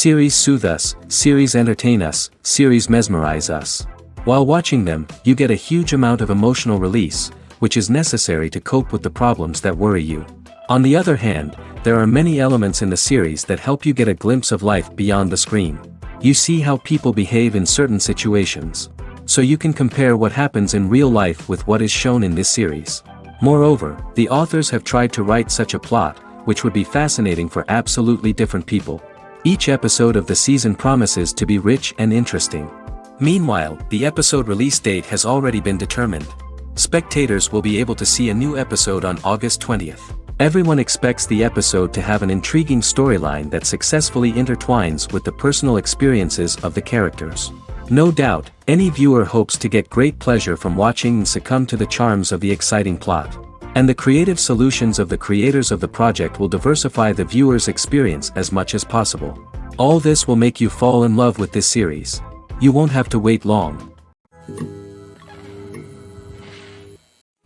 Series soothe us, series entertain us, series mesmerize us. While watching them, you get a huge amount of emotional release, which is necessary to cope with the problems that worry you. On the other hand, there are many elements in the series that help you get a glimpse of life beyond the screen. You see how people behave in certain situations. So you can compare what happens in real life with what is shown in this series. Moreover, the authors have tried to write such a plot, which would be fascinating for absolutely different people. Each episode of the season promises to be rich and interesting. Meanwhile, the episode release date has already been determined. Spectators will be able to see a new episode on August 20th. Everyone expects the episode to have an intriguing storyline that successfully intertwines with the personal experiences of the characters. No doubt, any viewer hopes to get great pleasure from watching and succumb to the charms of the exciting plot. And the creative solutions of the creators of the project will diversify the viewer's experience as much as possible. All this will make you fall in love with this series. You won't have to wait long.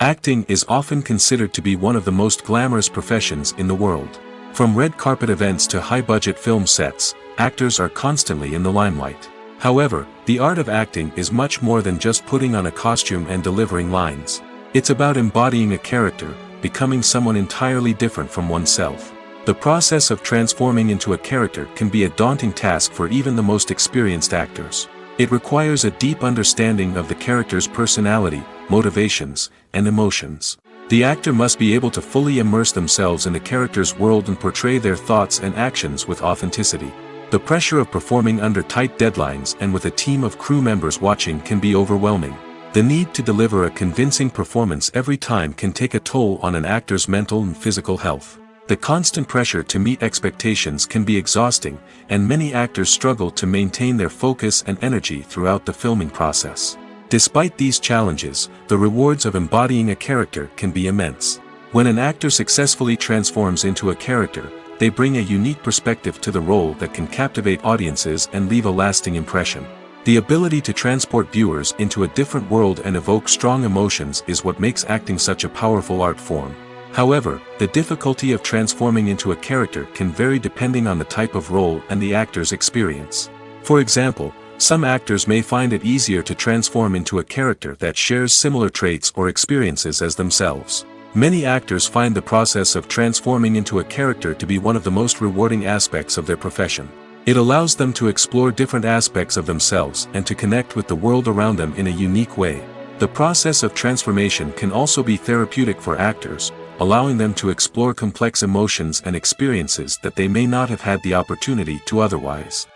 Acting is often considered to be one of the most glamorous professions in the world. From red carpet events to high-budget film sets, actors are constantly in the limelight. However, the art of acting is much more than just putting on a costume and delivering lines. It's about embodying a character, becoming someone entirely different from oneself. The process of transforming into a character can be a daunting task for even the most experienced actors. It requires a deep understanding of the character's personality, motivations, and emotions. The actor must be able to fully immerse themselves in the character's world and portray their thoughts and actions with authenticity. The pressure of performing under tight deadlines and with a team of crew members watching can be overwhelming. The need to deliver a convincing performance every time can take a toll on an actor's mental and physical health. The constant pressure to meet expectations can be exhausting, and many actors struggle to maintain their focus and energy throughout the filming process. Despite these challenges, the rewards of embodying a character can be immense. When an actor successfully transforms into a character, they bring a unique perspective to the role that can captivate audiences and leave a lasting impression. The ability to transport viewers into a different world and evoke strong emotions is what makes acting such a powerful art form. However, the difficulty of transforming into a character can vary depending on the type of role and the actor's experience. For example, some actors may find it easier to transform into a character that shares similar traits or experiences as themselves. Many actors find the process of transforming into a character to be one of the most rewarding aspects of their profession. It allows them to explore different aspects of themselves and to connect with the world around them in a unique way. The process of transformation can also be therapeutic for actors, allowing them to explore complex emotions and experiences that they may not have had the opportunity to otherwise.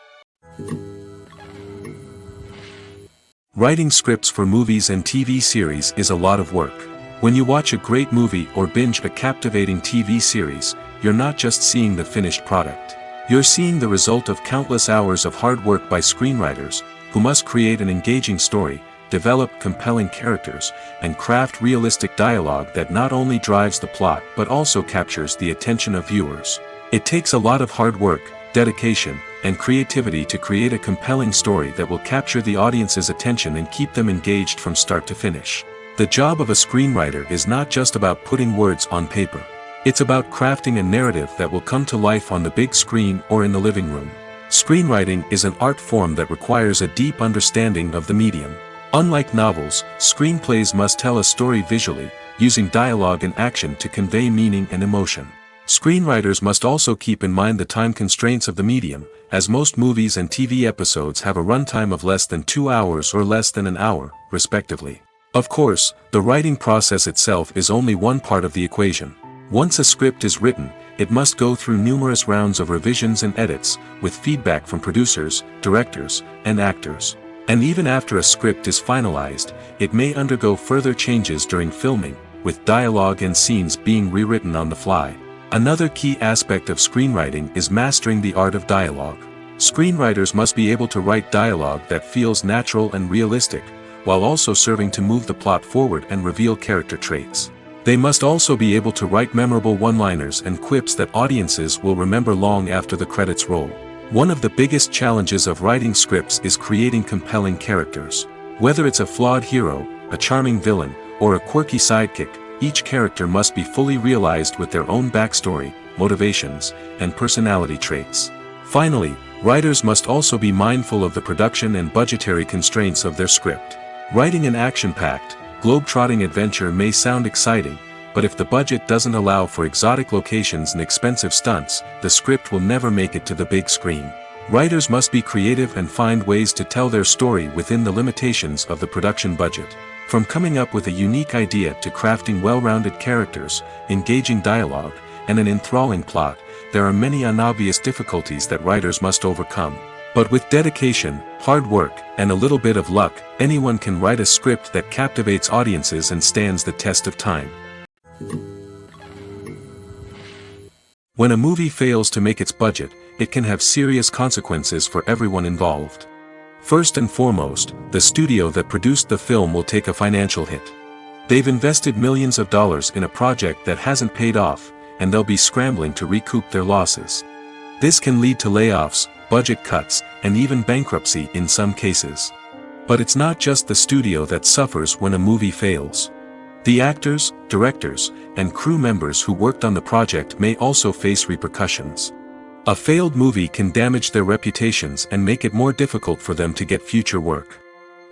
Writing scripts for movies and TV series is a lot of work. When you watch a great movie or binge a captivating TV series, you're not just seeing the finished product. You're seeing the result of countless hours of hard work by screenwriters, who must create an engaging story, develop compelling characters, and craft realistic dialogue that not only drives the plot but also captures the attention of viewers. It takes a lot of hard work, dedication, and creativity to create a compelling story that will capture the audience's attention and keep them engaged from start to finish. The job of a screenwriter is not just about putting words on paper. It's about crafting a narrative that will come to life on the big screen or in the living room. Screenwriting is an art form that requires a deep understanding of the medium. Unlike novels, screenplays must tell a story visually, using dialogue and action to convey meaning and emotion. Screenwriters must also keep in mind the time constraints of the medium, as most movies and TV episodes have a runtime of less than 2 hours or less than an hour, respectively. Of course, the writing process itself is only one part of the equation. Once a script is written, it must go through numerous rounds of revisions and edits, with feedback from producers, directors, and actors. And even after a script is finalized, it may undergo further changes during filming, with dialogue and scenes being rewritten on the fly. Another key aspect of screenwriting is mastering the art of dialogue. Screenwriters must be able to write dialogue that feels natural and realistic, while also serving to move the plot forward and reveal character traits. They must also be able to write memorable one-liners and quips that audiences will remember long after the credits roll. One of the biggest challenges of writing scripts is creating compelling characters. Whether it's a flawed hero, a charming villain, or a quirky sidekick, each character must be fully realized with their own backstory, motivations, and personality traits. Finally, writers must also be mindful of the production and budgetary constraints of their script. Writing an action-packed, globe-trotting adventure may sound exciting, but if the budget doesn't allow for exotic locations and expensive stunts, the script will never make it to the big screen. Writers must be creative and find ways to tell their story within the limitations of the production budget. From coming up with a unique idea to crafting well-rounded characters, engaging dialogue, and an enthralling plot, there are many unobvious difficulties that writers must overcome. But with dedication, hard work, and a little bit of luck, anyone can write a script that captivates audiences and stands the test of time. When a movie fails to make its budget, it can have serious consequences for everyone involved. First and foremost, the studio that produced the film will take a financial hit. They've invested millions of dollars in a project that hasn't paid off, and they'll be scrambling to recoup their losses. This can lead to layoffs, budget cuts, and even bankruptcy in some cases. But it's not just the studio that suffers when a movie fails. The actors, directors, and crew members who worked on the project may also face repercussions. A failed movie can damage their reputations and make it more difficult for them to get future work.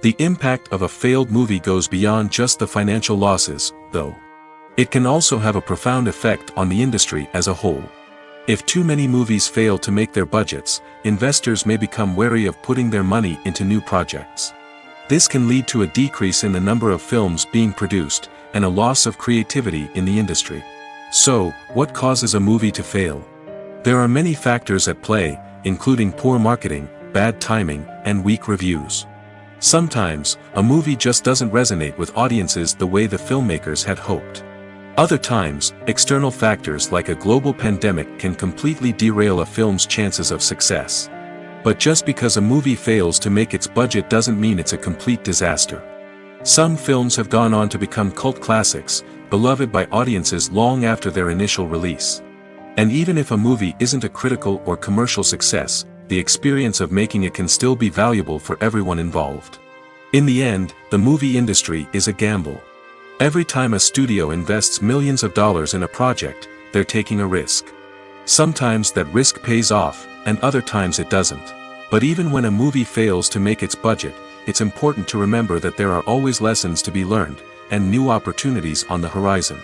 The impact of a failed movie goes beyond just the financial losses, though. It can also have a profound effect on the industry as a whole. If too many movies fail to make their budgets, investors may become wary of putting their money into new projects. This can lead to a decrease in the number of films being produced, and a loss of creativity in the industry. So, what causes a movie to fail? There are many factors at play, including poor marketing, bad timing, and weak reviews. Sometimes, a movie just doesn't resonate with audiences the way the filmmakers had hoped. Other times, external factors like a global pandemic can completely derail a film's chances of success. But just because a movie fails to make its budget doesn't mean it's a complete disaster. Some films have gone on to become cult classics, beloved by audiences long after their initial release. And even if a movie isn't a critical or commercial success, the experience of making it can still be valuable for everyone involved. In the end, the movie industry is a gamble. Every time a studio invests millions of dollars in a project, they're taking a risk. Sometimes that risk pays off, and other times it doesn't. But even when a movie fails to make its budget, it's important to remember that there are always lessons to be learned, and new opportunities on the horizon.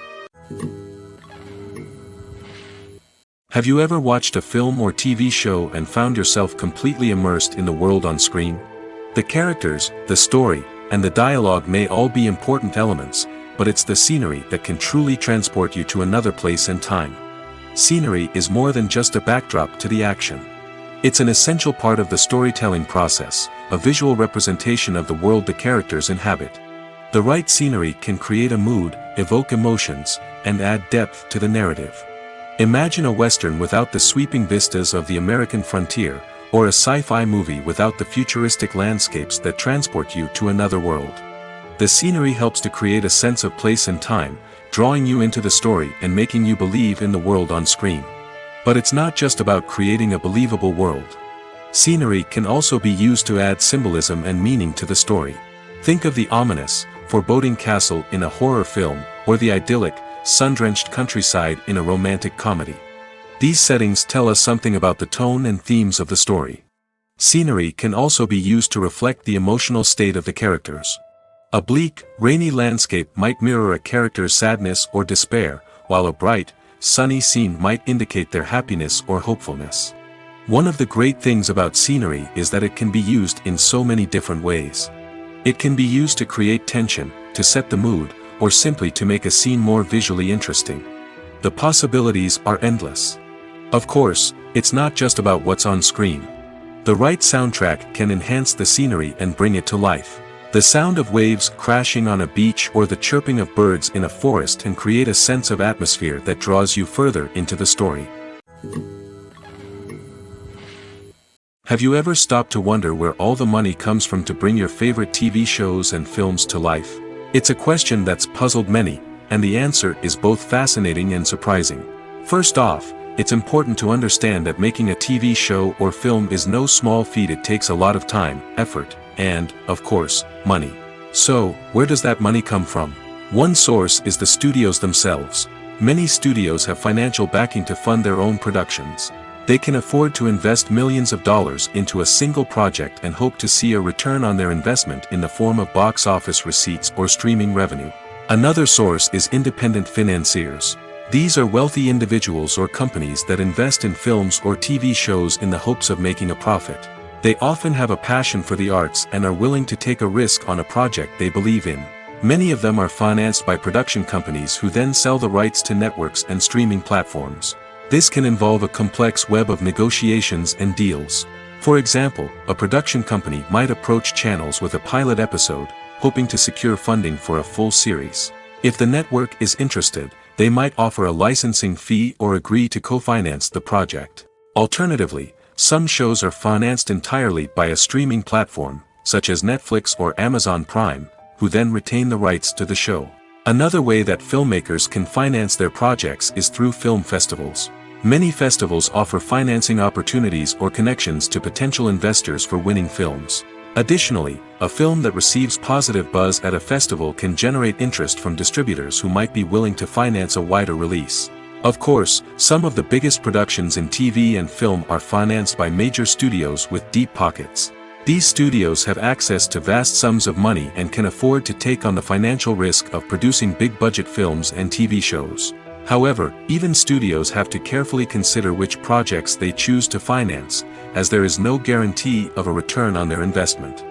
Have you ever watched a film or TV show and found yourself completely immersed in the world on screen? The characters, the story, and the dialogue may all be important elements, but it's the scenery that can truly transport you to another place and time. Scenery is more than just a backdrop to the action. It's an essential part of the storytelling process, a visual representation of the world the characters inhabit. The right scenery can create a mood, evoke emotions, and add depth to the narrative. Imagine a Western without the sweeping vistas of the American frontier, or a sci-fi movie without the futuristic landscapes that transport you to another world. The scenery helps to create a sense of place and time, drawing you into the story and making you believe in the world on screen. But it's not just about creating a believable world. Scenery can also be used to add symbolism and meaning to the story. Think of the ominous, foreboding castle in a horror film, or the idyllic, sun-drenched countryside in a romantic comedy. These settings tell us something about the tone and themes of the story. Scenery can also be used to reflect the emotional state of the characters. A bleak, rainy landscape might mirror a character's sadness or despair, while a bright, sunny scene might indicate their happiness or hopefulness. One of the great things about scenery is that it can be used in so many different ways. It can be used to create tension, to set the mood, or simply to make a scene more visually interesting. The possibilities are endless. Of course, it's not just about what's on screen. The right soundtrack can enhance the scenery and bring it to life. The sound of waves crashing on a beach or the chirping of birds in a forest can create a sense of atmosphere that draws you further into the story. Have you ever stopped to wonder where all the money comes from to bring your favorite TV shows and films to life? It's a question that's puzzled many, and the answer is both fascinating and surprising. First off, it's important to understand that making a TV show or film is no small feat. It takes a lot of time, effort, and, of course, money. So, where does that money come from? One source is the studios themselves. Many studios have financial backing to fund their own productions. They can afford to invest millions of dollars into a single project and hope to see a return on their investment in the form of box office receipts or streaming revenue. Another source is independent financiers. These are wealthy individuals or companies that invest in films or TV shows in the hopes of making a profit. They often have a passion for the arts and are willing to take a risk on a project they believe in. Many of them are financed by production companies who then sell the rights to networks and streaming platforms. This can involve a complex web of negotiations and deals. For example, a production company might approach channels with a pilot episode, hoping to secure funding for a full series. If the network is interested, they might offer a licensing fee or agree to co-finance the project. Alternatively, some shows are financed entirely by a streaming platform, such as Netflix or Amazon Prime, who then retain the rights to the show. Another way that filmmakers can finance their projects is through film festivals. Many festivals offer financing opportunities or connections to potential investors for winning films. Additionally, a film that receives positive buzz at a festival can generate interest from distributors who might be willing to finance a wider release. Of course, some of the biggest productions in TV and film are financed by major studios with deep pockets. These studios have access to vast sums of money and can afford to take on the financial risk of producing big-budget films and TV shows. However, even studios have to carefully consider which projects they choose to finance, as there is no guarantee of a return on their investment.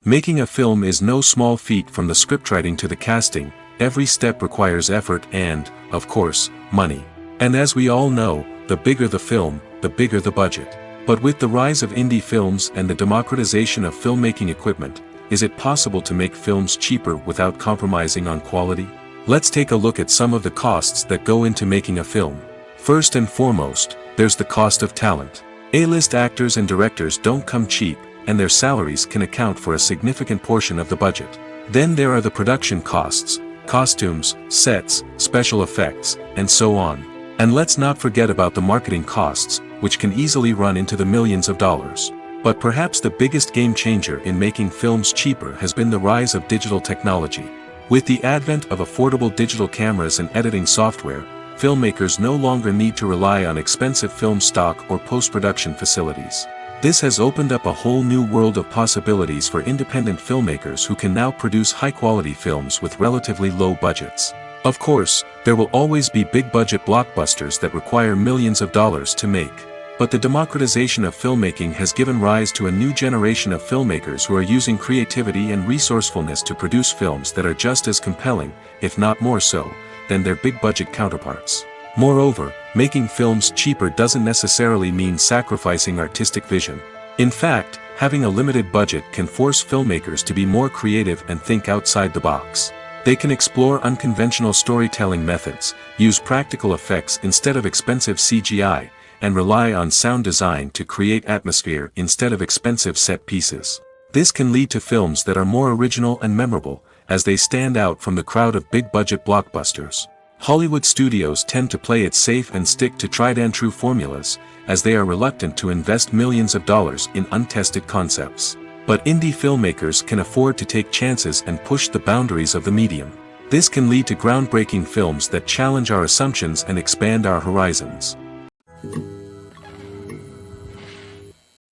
Making a film is no small feat. From the scriptwriting to the casting, every step requires effort and, of course, money. And as we all know, the bigger the film, the bigger the budget. But with the rise of indie films and the democratization of filmmaking equipment, is it possible to make films cheaper without compromising on quality? Let's take a look at some of the costs that go into making a film. First and foremost, there's the cost of talent. A-list actors and directors don't come cheap, and their salaries can account for a significant portion of the budget. Then there are the production costs, costumes, sets, special effects, and so on. And let's not forget about the marketing costs, which can easily run into the millions of dollars. But perhaps the biggest game changer in making films cheaper has been the rise of digital technology. With the advent of affordable digital cameras and editing software, filmmakers no longer need to rely on expensive film stock or post-production facilities. This has opened up a whole new world of possibilities for independent filmmakers who can now produce high-quality films with relatively low budgets. Of course, there will always be big-budget blockbusters that require millions of dollars to make. But the democratization of filmmaking has given rise to a new generation of filmmakers who are using creativity and resourcefulness to produce films that are just as compelling, if not more so, than their big-budget counterparts. Moreover, making films cheaper doesn't necessarily mean sacrificing artistic vision. In fact, having a limited budget can force filmmakers to be more creative and think outside the box. They can explore unconventional storytelling methods, use practical effects instead of expensive CGI, and rely on sound design to create atmosphere instead of expensive set pieces. This can lead to films that are more original and memorable, as they stand out from the crowd of big-budget blockbusters. Hollywood studios tend to play it safe and stick to tried-and-true formulas, as they are reluctant to invest millions of dollars in untested concepts. But indie filmmakers can afford to take chances and push the boundaries of the medium. This can lead to groundbreaking films that challenge our assumptions and expand our horizons.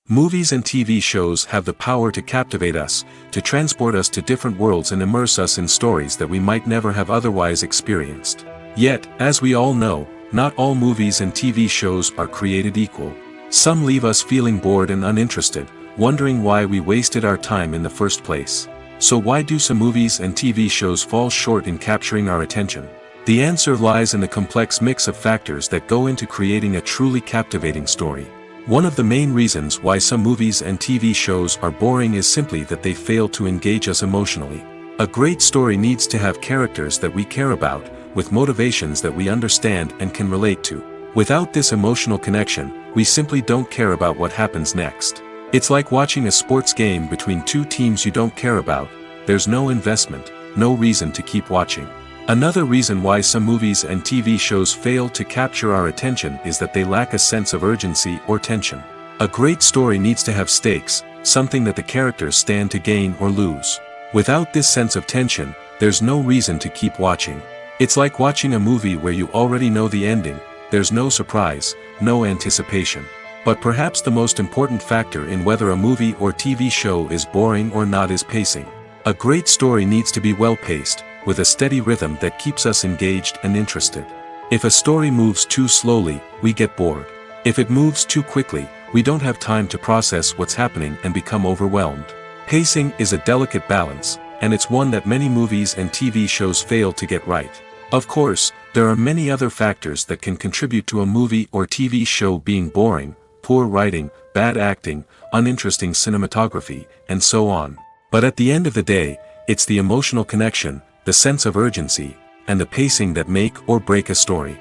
Movies and TV shows have the power to captivate us, to transport us to different worlds and immerse us in stories that we might never have otherwise experienced. Yet, as we all know, not all movies and TV shows are created equal. Some leave us feeling bored and uninterested, wondering why we wasted our time in the first place. So why do some movies and TV shows fall short in capturing our attention? The answer lies in the complex mix of factors that go into creating a truly captivating story. One of the main reasons why some movies and TV shows are boring is simply that they fail to engage us emotionally. A great story needs to have characters that we care about, with motivations that we understand and can relate to. Without this emotional connection, we simply don't care about what happens next. It's like watching a sports game between two teams you don't care about. There's no investment, no reason to keep watching. Another reason why some movies and TV shows fail to capture our attention is that they lack a sense of urgency or tension. A great story needs to have stakes, something that the characters stand to gain or lose. Without this sense of tension, there's no reason to keep watching. It's like watching a movie where you already know the ending, there's no surprise, no anticipation. But perhaps the most important factor in whether a movie or TV show is boring or not is pacing. A great story needs to be well-paced, with a steady rhythm that keeps us engaged and interested. If a story moves too slowly, we get bored. If it moves too quickly, we don't have time to process what's happening and become overwhelmed. Pacing is a delicate balance, and it's one that many movies and TV shows fail to get right. Of course, there are many other factors that can contribute to a movie or TV show being boring: poor writing, bad acting, uninteresting cinematography, and so on. But at the end of the day, it's the emotional connection, the sense of urgency, and the pacing that make or break a story.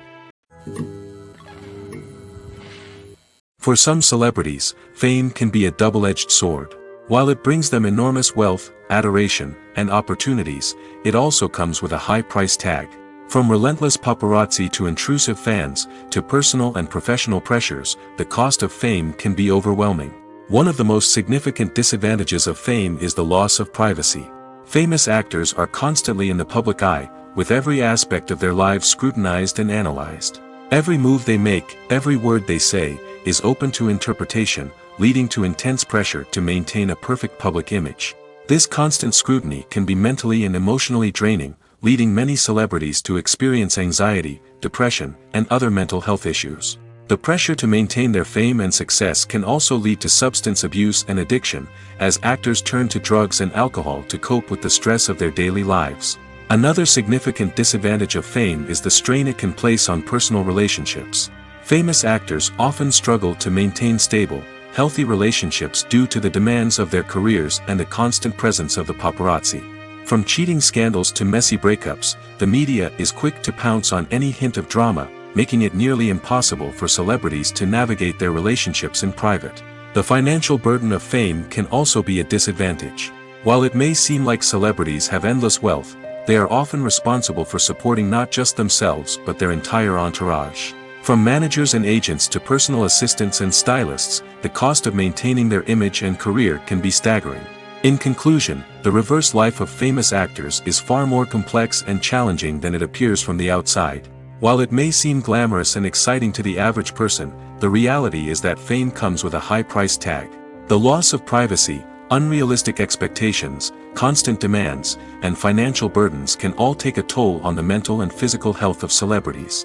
For some celebrities, fame can be a double-edged sword. While it brings them enormous wealth, adoration, and opportunities, it also comes with a high price tag. From relentless paparazzi to intrusive fans, to personal and professional pressures, the cost of fame can be overwhelming. One of the most significant disadvantages of fame is the loss of privacy. Famous actors are constantly in the public eye, with every aspect of their lives scrutinized and analyzed. Every move they make, every word they say, is open to interpretation, leading to intense pressure to maintain a perfect public image. This constant scrutiny can be mentally and emotionally draining, leading many celebrities to experience anxiety, depression, and other mental health issues. The pressure to maintain their fame and success can also lead to substance abuse and addiction, as actors turn to drugs and alcohol to cope with the stress of their daily lives. Another significant disadvantage of fame is the strain it can place on personal relationships. Famous actors often struggle to maintain stable, healthy relationships due to the demands of their careers and the constant presence of the paparazzi. From cheating scandals to messy breakups, the media is quick to pounce on any hint of drama, making it nearly impossible for celebrities to navigate their relationships in private. The financial burden of fame can also be a disadvantage. While it may seem like celebrities have endless wealth, they are often responsible for supporting not just themselves but their entire entourage. From managers and agents to personal assistants and stylists, the cost of maintaining their image and career can be staggering. In conclusion, the reverse life of famous actors is far more complex and challenging than it appears from the outside. While it may seem glamorous and exciting to the average person, the reality is that fame comes with a high price tag. The loss of privacy, unrealistic expectations, constant demands, and financial burdens can all take a toll on the mental and physical health of celebrities.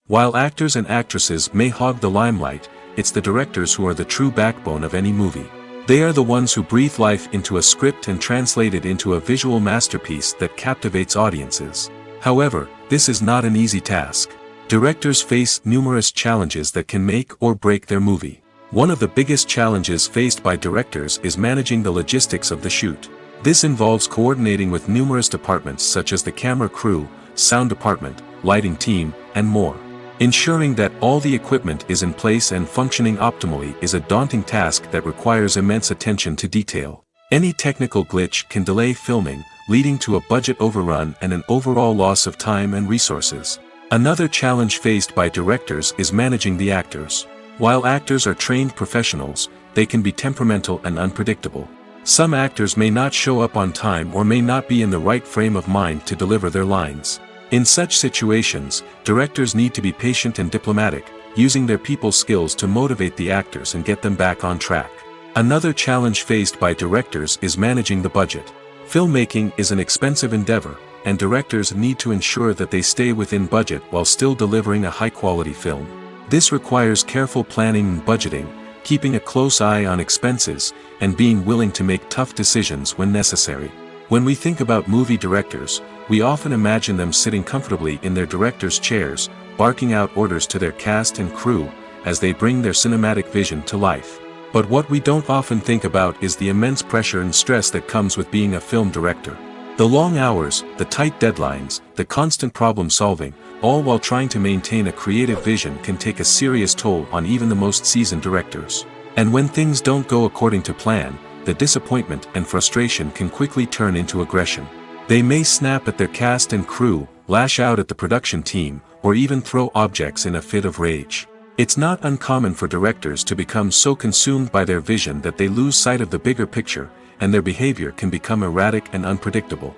While actors and actresses may hog the limelight, it's the directors who are the true backbone of any movie. They are the ones who breathe life into a script and translate it into a visual masterpiece that captivates audiences. However, this is not an easy task. Directors face numerous challenges that can make or break their movie. One of the biggest challenges faced by directors is managing the logistics of the shoot. This involves coordinating with numerous departments such as the camera crew, sound department, lighting team, and more. Ensuring that all the equipment is in place and functioning optimally is a daunting task that requires immense attention to detail. Any technical glitch can delay filming, leading to a budget overrun and an overall loss of time and resources. Another challenge faced by directors is managing the actors. While actors are trained professionals, they can be temperamental and unpredictable. Some actors may not show up on time or may not be in the right frame of mind to deliver their lines. In such situations, directors need to be patient and diplomatic, using their people skills to motivate the actors and get them back on track. Another challenge faced by directors is managing the budget. Filmmaking is an expensive endeavor, and directors need to ensure that they stay within budget while still delivering a high-quality film. This requires careful planning and budgeting, keeping a close eye on expenses, and being willing to make tough decisions when necessary. When we think about movie directors, we often imagine them sitting comfortably in their director's chairs, barking out orders to their cast and crew, as they bring their cinematic vision to life. But what we don't often think about is the immense pressure and stress that comes with being a film director. The long hours, the tight deadlines, the constant problem solving, all while trying to maintain a creative vision can take a serious toll on even the most seasoned directors. And when things don't go according to plan, the disappointment and frustration can quickly turn into aggression. They may snap at their cast and crew, lash out at the production team, or even throw objects in a fit of rage. It's not uncommon for directors to become so consumed by their vision that they lose sight of the bigger picture, and their behavior can become erratic and unpredictable.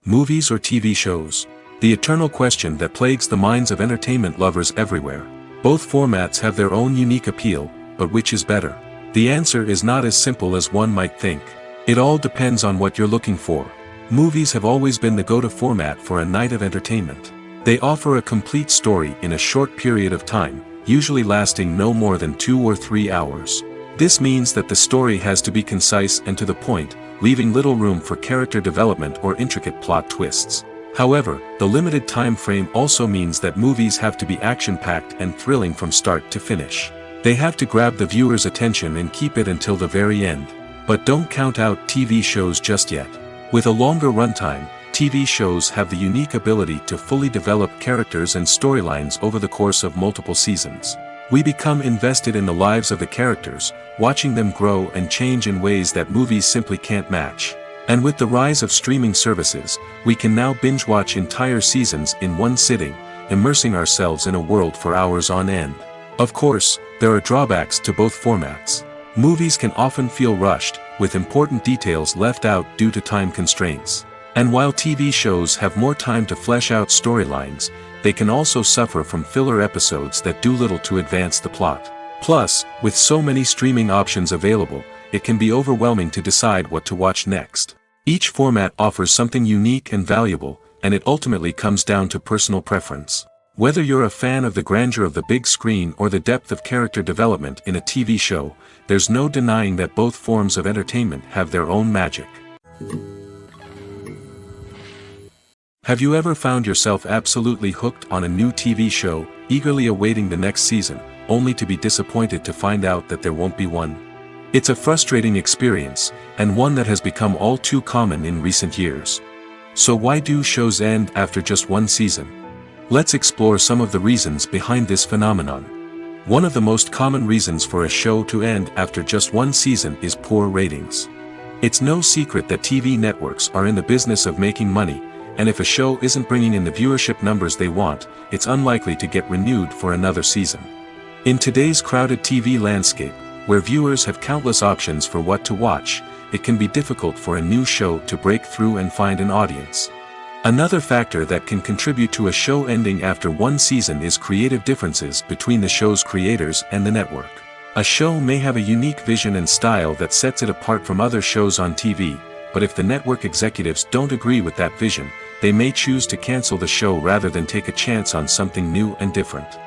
Movies or TV shows? The eternal question that plagues the minds of entertainment lovers everywhere. Both formats have their own unique appeal, but which is better? The answer is not as simple as one might think. It all depends on what you're looking for. Movies have always been the go-to format for a night of entertainment. They offer a complete story in a short period of time, usually lasting no more than 2 or 3 hours. This means that the story has to be concise and to the point, leaving little room for character development or intricate plot twists. However, the limited time frame also means that movies have to be action-packed and thrilling from start to finish. They have to grab the viewer's attention and keep it until the very end. But don't count out TV shows just yet. With a longer runtime, TV shows have the unique ability to fully develop characters and storylines over the course of multiple seasons. We become invested in the lives of the characters, watching them grow and change in ways that movies simply can't match. And with the rise of streaming services, we can now binge-watch entire seasons in one sitting, immersing ourselves in a world for hours on end. Of course, there are drawbacks to both formats. Movies can often feel rushed, with important details left out due to time constraints. And while TV shows have more time to flesh out storylines, they can also suffer from filler episodes that do little to advance the plot. Plus, with so many streaming options available, it can be overwhelming to decide what to watch next. Each format offers something unique and valuable, and it ultimately comes down to personal preference. Whether you're a fan of the grandeur of the big screen or the depth of character development in a TV show, there's no denying that both forms of entertainment have their own magic. Have you ever found yourself absolutely hooked on a new TV show, eagerly awaiting the next season, only to be disappointed to find out that there won't be one? It's a frustrating experience, and one that has become all too common in recent years. So why do shows end after just one season? Let's explore some of the reasons behind this phenomenon. One of the most common reasons for a show to end after just one season is poor ratings. It's no secret that TV networks are in the business of making money, and if a show isn't bringing in the viewership numbers they want, it's unlikely to get renewed for another season. In today's crowded TV landscape, where viewers have countless options for what to watch, it can be difficult for a new show to break through and find an audience. Another factor that can contribute to a show ending after one season is creative differences between the show's creators and the network. A show may have a unique vision and style that sets it apart from other shows on TV, but if the network executives don't agree with that vision, they may choose to cancel the show rather than take a chance on something new and different.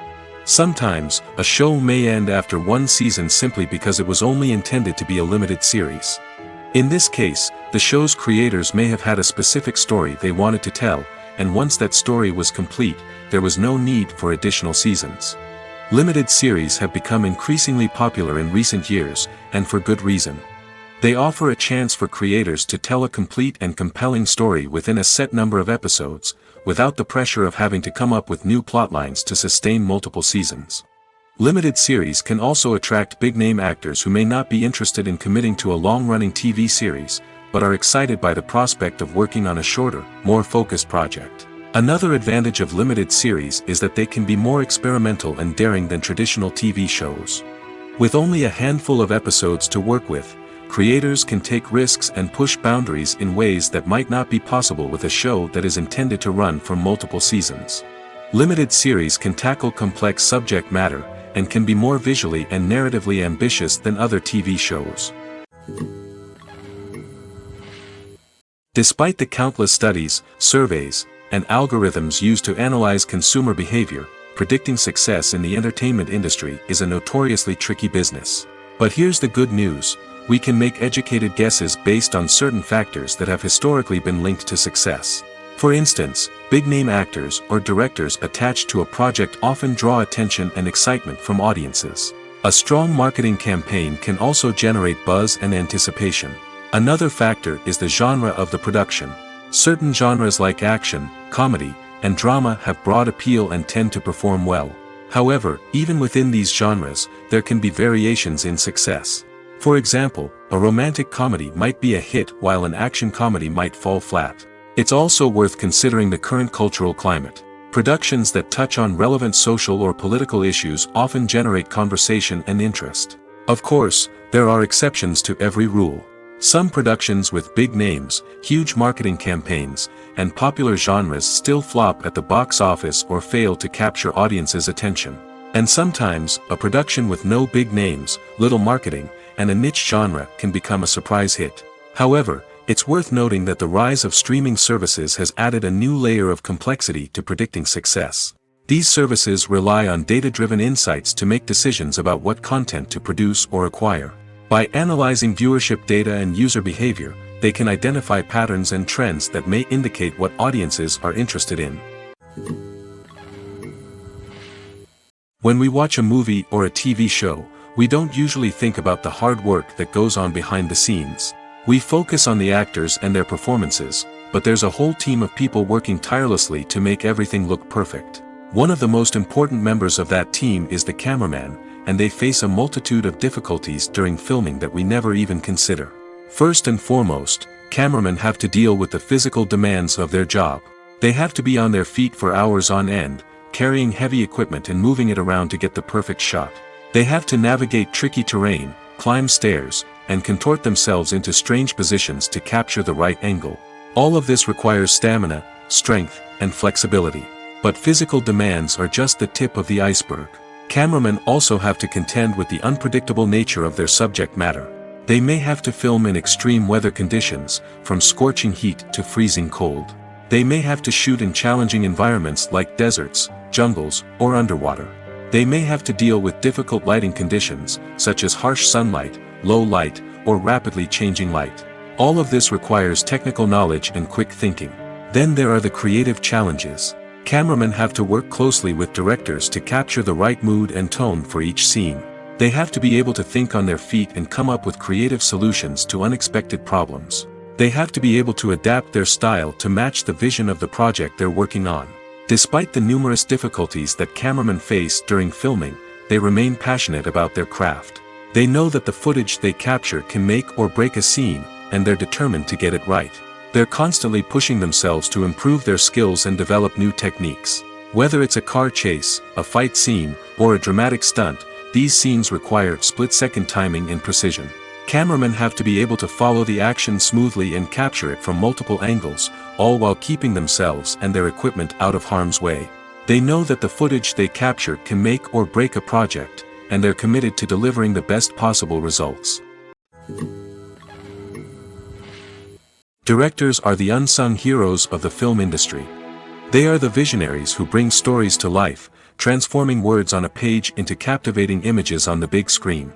Sometimes, a show may end after one season simply because it was only intended to be a limited series. In this case, the show's creators may have had a specific story they wanted to tell, and once that story was complete, there was no need for additional seasons. Limited series have become increasingly popular in recent years, and for good reason. They offer a chance for creators to tell a complete and compelling story within a set number of episodes, without the pressure of having to come up with new plotlines to sustain multiple seasons. Limited series can also attract big-name actors who may not be interested in committing to a long-running TV series, but are excited by the prospect of working on a shorter, more focused project. Another advantage of limited series is that they can be more experimental and daring than traditional TV shows. With only a handful of episodes to work with, creators can take risks and push boundaries in ways that might not be possible with a show that is intended to run for multiple seasons. Limited series can tackle complex subject matter, and can be more visually and narratively ambitious than other TV shows. Despite the countless studies, surveys, and algorithms used to analyze consumer behavior, predicting success in the entertainment industry is a notoriously tricky business. But here's the good news. We can make educated guesses based on certain factors that have historically been linked to success. For instance, big-name actors or directors attached to a project often draw attention and excitement from audiences. A strong marketing campaign can also generate buzz and anticipation. Another factor is the genre of the production. Certain genres like action, comedy, and drama have broad appeal and tend to perform well. However, even within these genres, there can be variations in success. For example, a romantic comedy might be a hit while an action comedy might fall flat. It's also worth considering the current cultural climate. Productions that touch on relevant social or political issues often generate conversation and interest. Of course, there are exceptions to every rule. Some productions with big names, huge marketing campaigns, and popular genres still flop at the box office or fail to capture audiences' attention. And sometimes, a production with no big names, little marketing, and a niche genre can become a surprise hit. However, it's worth noting that the rise of streaming services has added a new layer of complexity to predicting success. These services rely on data-driven insights to make decisions about what content to produce or acquire. By analyzing viewership data and user behavior, they can identify patterns and trends that may indicate what audiences are interested in. When we watch a movie or a TV show, we don't usually think about the hard work that goes on behind the scenes. We focus on the actors and their performances, but there's a whole team of people working tirelessly to make everything look perfect. One of the most important members of that team is the cameraman, and they face a multitude of difficulties during filming that we never even consider. First and foremost, cameramen have to deal with the physical demands of their job. They have to be on their feet for hours on end, carrying heavy equipment and moving it around to get the perfect shot. They have to navigate tricky terrain, climb stairs, and contort themselves into strange positions to capture the right angle. All of this requires stamina, strength, and flexibility. But physical demands are just the tip of the iceberg. Cameramen also have to contend with the unpredictable nature of their subject matter. They may have to film in extreme weather conditions, from scorching heat to freezing cold. They may have to shoot in challenging environments like deserts, jungles, or underwater. They may have to deal with difficult lighting conditions, such as harsh sunlight, low light, or rapidly changing light. All of this requires technical knowledge and quick thinking. Then there are the creative challenges. Cameramen have to work closely with directors to capture the right mood and tone for each scene. They have to be able to think on their feet and come up with creative solutions to unexpected problems. They have to be able to adapt their style to match the vision of the project they're working on. Despite the numerous difficulties that cameramen face during filming, they remain passionate about their craft. They know that the footage they capture can make or break a scene, and they're determined to get it right. They're constantly pushing themselves to improve their skills and develop new techniques. Whether it's a car chase, a fight scene, or a dramatic stunt, these scenes require split-second timing and precision. Cameramen have to be able to follow the action smoothly and capture it from multiple angles, all while keeping themselves and their equipment out of harm's way. They know that the footage they capture can make or break a project, and they're committed to delivering the best possible results. Directors are the unsung heroes of the film industry. They are the visionaries who bring stories to life, transforming words on a page into captivating images on the big screen.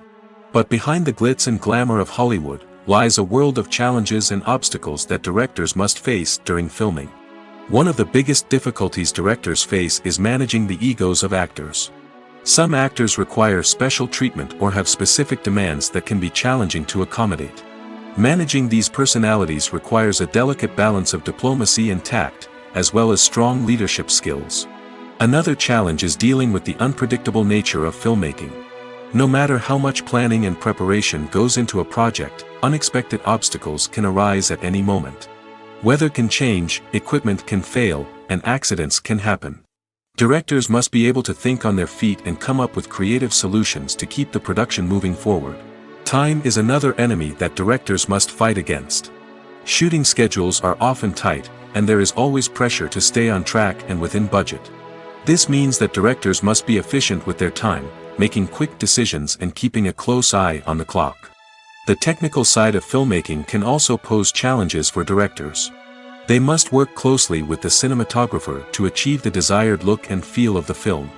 But behind the glitz and glamour of Hollywood, lies a world of challenges and obstacles that directors must face during filming. One of the biggest difficulties directors face is managing the egos of actors. Some actors require special treatment or have specific demands that can be challenging to accommodate. Managing these personalities requires a delicate balance of diplomacy and tact, as well as strong leadership skills. Another challenge is dealing with the unpredictable nature of filmmaking. No matter how much planning and preparation goes into a project, unexpected obstacles can arise at any moment. Weather can change, equipment can fail, and accidents can happen. Directors must be able to think on their feet and come up with creative solutions to keep the production moving forward. Time is another enemy that directors must fight against. Shooting schedules are often tight, and there is always pressure to stay on track and within budget. This means that directors must be efficient with their time, making quick decisions and keeping a close eye on the clock. The technical side of filmmaking can also pose challenges for directors. They must work closely with the cinematographer to achieve the desired look and feel of the film.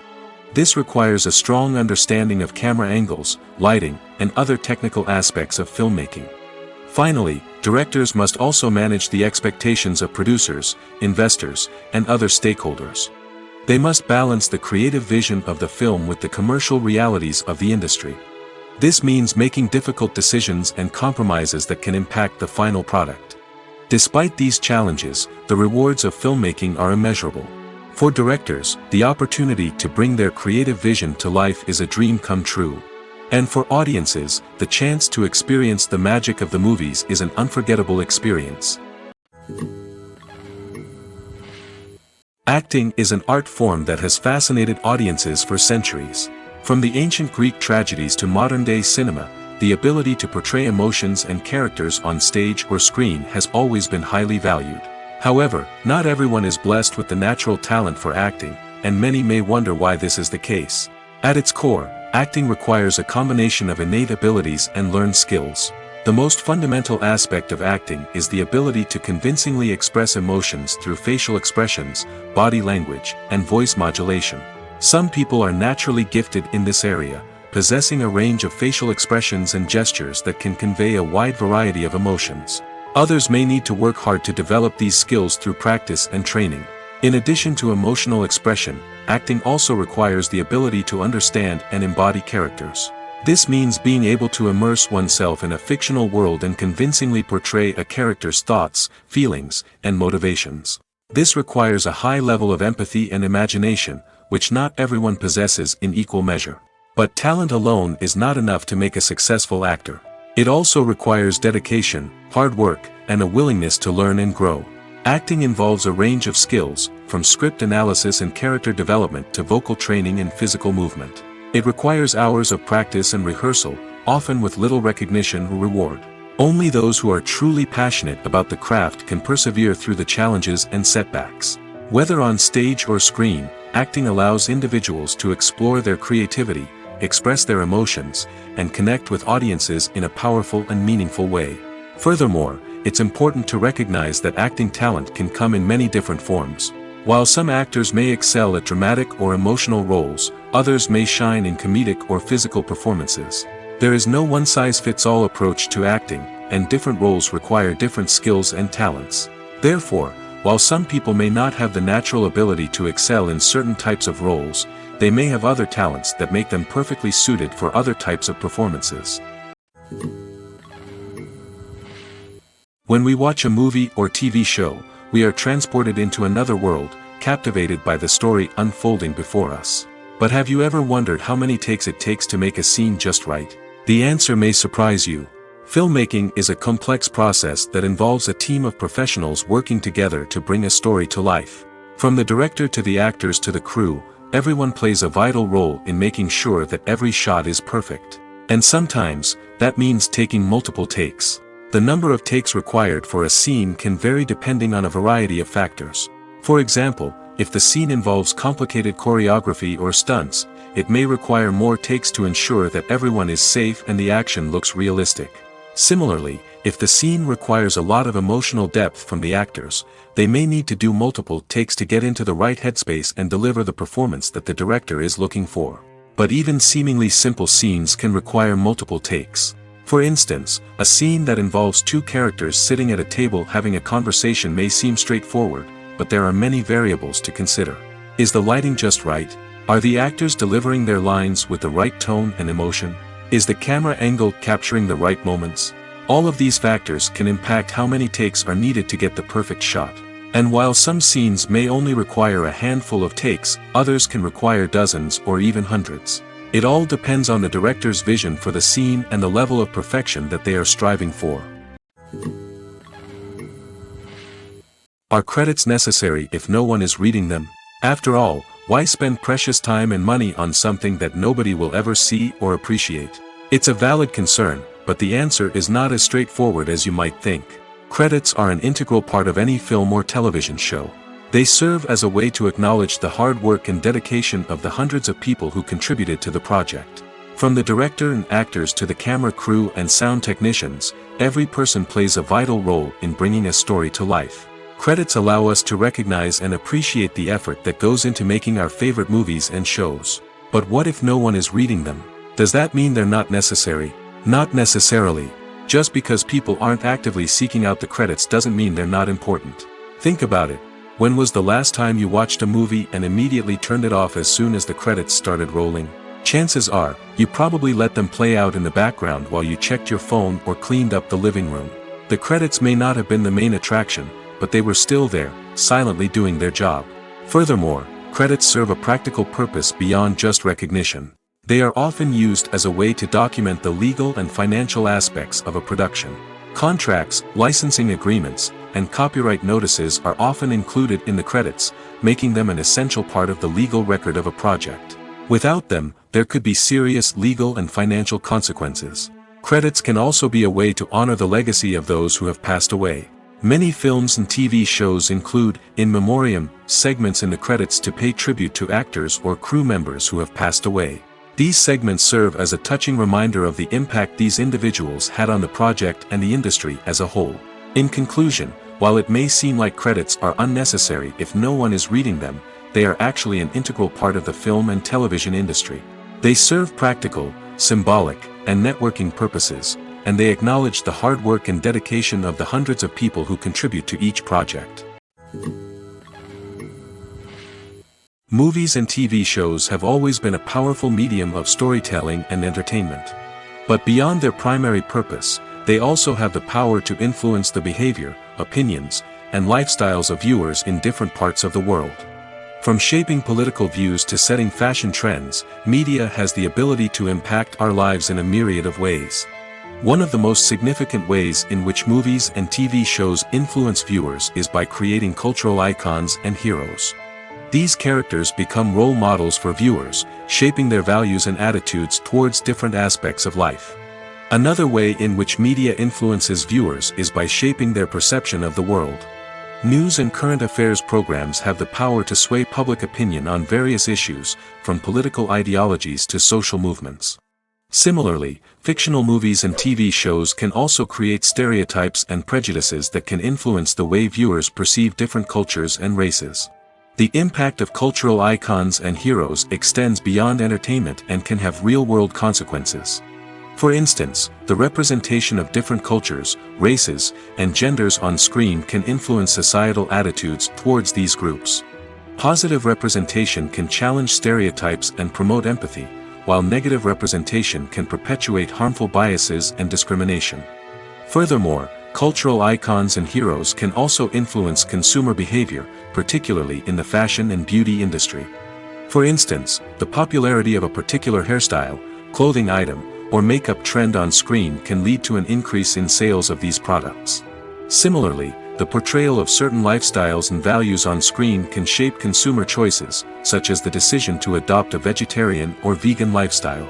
This requires a strong understanding of camera angles, lighting, and other technical aspects of filmmaking. Finally, directors must also manage the expectations of producers, investors, and other stakeholders. They must balance the creative vision of the film with the commercial realities of the industry. This means making difficult decisions and compromises that can impact the final product. Despite these challenges, the rewards of filmmaking are immeasurable. For directors, the opportunity to bring their creative vision to life is a dream come true. And for audiences, the chance to experience the magic of the movies is an unforgettable experience. Acting is an art form that has fascinated audiences for centuries. From the ancient Greek tragedies to modern-day cinema, the ability to portray emotions and characters on stage or screen has always been highly valued. However, not everyone is blessed with the natural talent for acting, and many may wonder why this is the case. At its core, acting requires a combination of innate abilities and learned skills. The most fundamental aspect of acting is the ability to convincingly express emotions through facial expressions, body language, and voice modulation. Some people are naturally gifted in this area, possessing a range of facial expressions and gestures that can convey a wide variety of emotions. Others may need to work hard to develop these skills through practice and training. In addition to emotional expression, acting also requires the ability to understand and embody characters. This means being able to immerse oneself in a fictional world and convincingly portray a character's thoughts, feelings, and motivations. This requires a high level of empathy and imagination, which not everyone possesses in equal measure. But talent alone is not enough to make a successful actor. It also requires dedication, hard work, and a willingness to learn and grow. Acting involves a range of skills, from script analysis and character development to vocal training and physical movement. It requires hours of practice and rehearsal, often with little recognition or reward. Only those who are truly passionate about the craft can persevere through the challenges and setbacks. Whether on stage or screen, acting allows individuals to explore their creativity, express their emotions, and connect with audiences in a powerful and meaningful way. Furthermore, it's important to recognize that acting talent can come in many different forms. While some actors may excel at dramatic or emotional roles, others may shine in comedic or physical performances. There is no one-size-fits-all approach to acting, and different roles require different skills and talents. Therefore, while some people may not have the natural ability to excel in certain types of roles, they may have other talents that make them perfectly suited for other types of performances. When we watch a movie or TV show, we are transported into another world, captivated by the story unfolding before us. But have you ever wondered how many takes it takes to make a scene just right? The answer may surprise you. Filmmaking is a complex process that involves a team of professionals working together to bring a story to life. From the director to the actors to the crew, everyone plays a vital role in making sure that every shot is perfect. And sometimes, that means taking multiple takes. The number of takes required for a scene can vary depending on a variety of factors. For example, if the scene involves complicated choreography or stunts, it may require more takes to ensure that everyone is safe and the action looks realistic. Similarly, if the scene requires a lot of emotional depth from the actors, they may need to do multiple takes to get into the right headspace and deliver the performance that the director is looking for. But even seemingly simple scenes can require multiple takes. For instance, a scene that involves two characters sitting at a table having a conversation may seem straightforward, but there are many variables to consider. Is the lighting just right? Are the actors delivering their lines with the right tone and emotion? Is the camera angle capturing the right moments? All of these factors can impact how many takes are needed to get the perfect shot. And while some scenes may only require a handful of takes, others can require dozens or even hundreds. It all depends on the director's vision for the scene and the level of perfection that they are striving for. Are credits necessary if no one is reading them? After all, why spend precious time and money on something that nobody will ever see or appreciate? It's a valid concern, but the answer is not as straightforward as you might think. Credits are an integral part of any film or television show. They serve as a way to acknowledge the hard work and dedication of the hundreds of people who contributed to the project. From the director and actors to the camera crew and sound technicians, every person plays a vital role in bringing a story to life. Credits allow us to recognize and appreciate the effort that goes into making our favorite movies and shows. But what if no one is reading them? Does that mean they're not necessary? Not necessarily. Just because people aren't actively seeking out the credits doesn't mean they're not important. Think about it. When was the last time you watched a movie and immediately turned it off as soon as the credits started rolling? Chances are, you probably let them play out in the background while you checked your phone or cleaned up the living room. The credits may not have been the main attraction, but they were still there, silently doing their job. Furthermore, credits serve a practical purpose beyond just recognition. They are often used as a way to document the legal and financial aspects of a production. Contracts, licensing agreements, and copyright notices are often included in the credits, making them an essential part of the legal record of a project. Without them, there could be serious legal and financial consequences. Credits can also be a way to honor the legacy of those who have passed away. Many films and TV shows include, in memoriam, segments in the credits to pay tribute to actors or crew members who have passed away. These segments serve as a touching reminder of the impact these individuals had on the project and the industry as a whole. In conclusion, while it may seem like credits are unnecessary if no one is reading them, they are actually an integral part of the film and television industry. They serve practical, symbolic, and networking purposes, and they acknowledge the hard work and dedication of the hundreds of people who contribute to each project. Movies and TV shows have always been a powerful medium of storytelling and entertainment. But beyond their primary purpose, they also have the power to influence the behavior, opinions, and lifestyles of viewers in different parts of the world. From shaping political views to setting fashion trends, media has the ability to impact our lives in a myriad of ways. One of the most significant ways in which movies and TV shows influence viewers is by creating cultural icons and heroes. These characters become role models for viewers, shaping their values and attitudes towards different aspects of life. Another way in which media influences viewers is by shaping their perception of the world. News and current affairs programs have the power to sway public opinion on various issues, from political ideologies to social movements. Similarly, fictional movies and TV shows can also create stereotypes and prejudices that can influence the way viewers perceive different cultures and races. The impact of cultural icons and heroes extends beyond entertainment and can have real-world consequences. For instance, the representation of different cultures, races, and genders on screen can influence societal attitudes towards these groups. Positive representation can challenge stereotypes and promote empathy, while negative representation can perpetuate harmful biases and discrimination. Furthermore, cultural icons and heroes can also influence consumer behavior, particularly in the fashion and beauty industry. For instance, the popularity of a particular hairstyle, clothing item, or makeup trend on screen can lead to an increase in sales of these products. Similarly, the portrayal of certain lifestyles and values on screen can shape consumer choices, such as the decision to adopt a vegetarian or vegan lifestyle.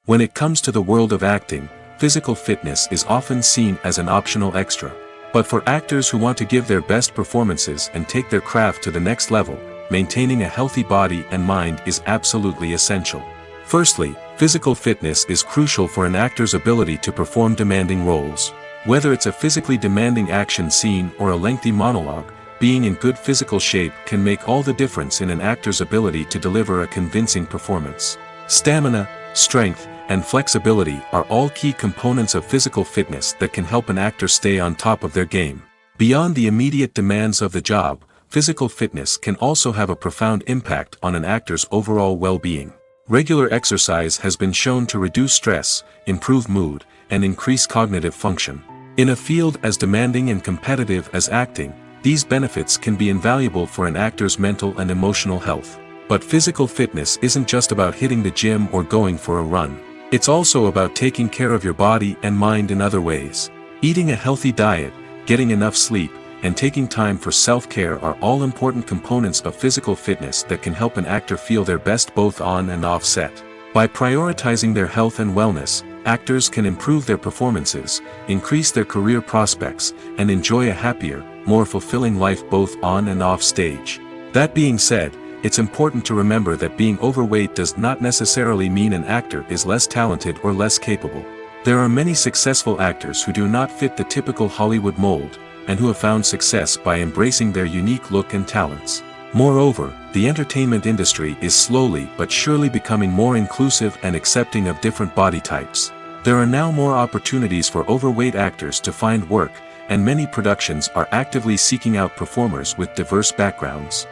When it comes to the world of acting, physical fitness is often seen as an optional extra. But for actors who want to give their best performances and take their craft to the next level, maintaining a healthy body and mind is absolutely essential. Firstly, physical fitness is crucial for an actor's ability to perform demanding roles. Whether it's a physically demanding action scene or a lengthy monologue, being in good physical shape can make all the difference in an actor's ability to deliver a convincing performance. Stamina, strength, and flexibility are all key components of physical fitness that can help an actor stay on top of their game. Beyond the immediate demands of the job, physical fitness can also have a profound impact on an actor's overall well-being. Regular exercise has been shown to reduce stress, improve mood, and increase cognitive function. In a field as demanding and competitive as acting, these benefits can be invaluable for an actor's mental and emotional health. But physical fitness isn't just about hitting the gym or going for a run. It's also about taking care of your body and mind in other ways. Eating a healthy diet, getting enough sleep, and taking time for self-care are all important components of physical fitness that can help an actor feel their best both on and off set. By prioritizing their health and wellness, actors can improve their performances, increase their career prospects, and enjoy a happier, more fulfilling life both on and off stage. That being said, it's important to remember that being overweight does not necessarily mean an actor is less talented or less capable. There are many successful actors who do not fit the typical Hollywood mold, and who have found success by embracing their unique look and talents. Moreover, the entertainment industry is slowly but surely becoming more inclusive and accepting of different body types. There are now more opportunities for overweight actors to find work, and many productions are actively seeking out performers with diverse backgrounds.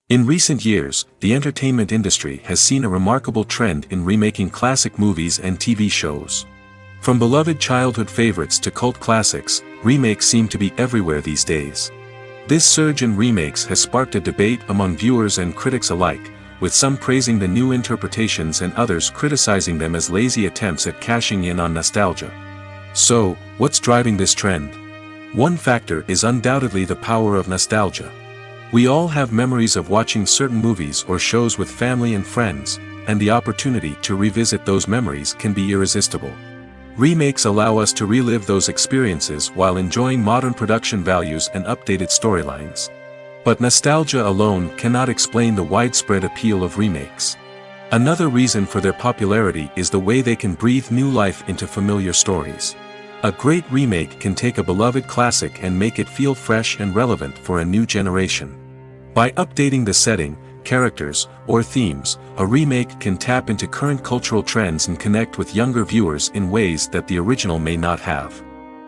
In recent years, the entertainment industry has seen a remarkable trend in remaking classic movies and TV shows. From beloved childhood favorites to cult classics, remakes seem to be everywhere these days. This surge in remakes has sparked a debate among viewers and critics alike, with some praising the new interpretations and others criticizing them as lazy attempts at cashing in on nostalgia. So, what's driving this trend? One factor is undoubtedly the power of nostalgia. We all have memories of watching certain movies or shows with family and friends, and the opportunity to revisit those memories can be irresistible. Remakes allow us to relive those experiences while enjoying modern production values and updated storylines. But nostalgia alone cannot explain the widespread appeal of remakes. Another reason for their popularity is the way they can breathe new life into familiar stories. A great remake can take a beloved classic and make it feel fresh and relevant for a new generation. By updating the setting, characters, or themes, a remake can tap into current cultural trends and connect with younger viewers in ways that the original may not have.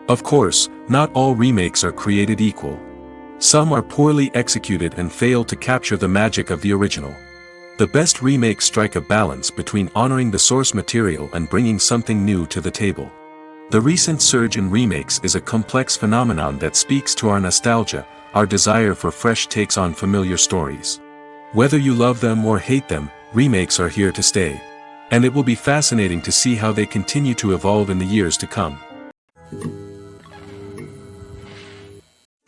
Of course, not all remakes are created equal. Some are poorly executed and fail to capture the magic of the original. The best remakes strike a balance between honoring the source material and bringing something new to the table. The recent surge in remakes is a complex phenomenon that speaks to our nostalgia, our desire for fresh takes on familiar stories. Whether you love them or hate them, remakes are here to stay. And it will be fascinating to see how they continue to evolve in the years to come.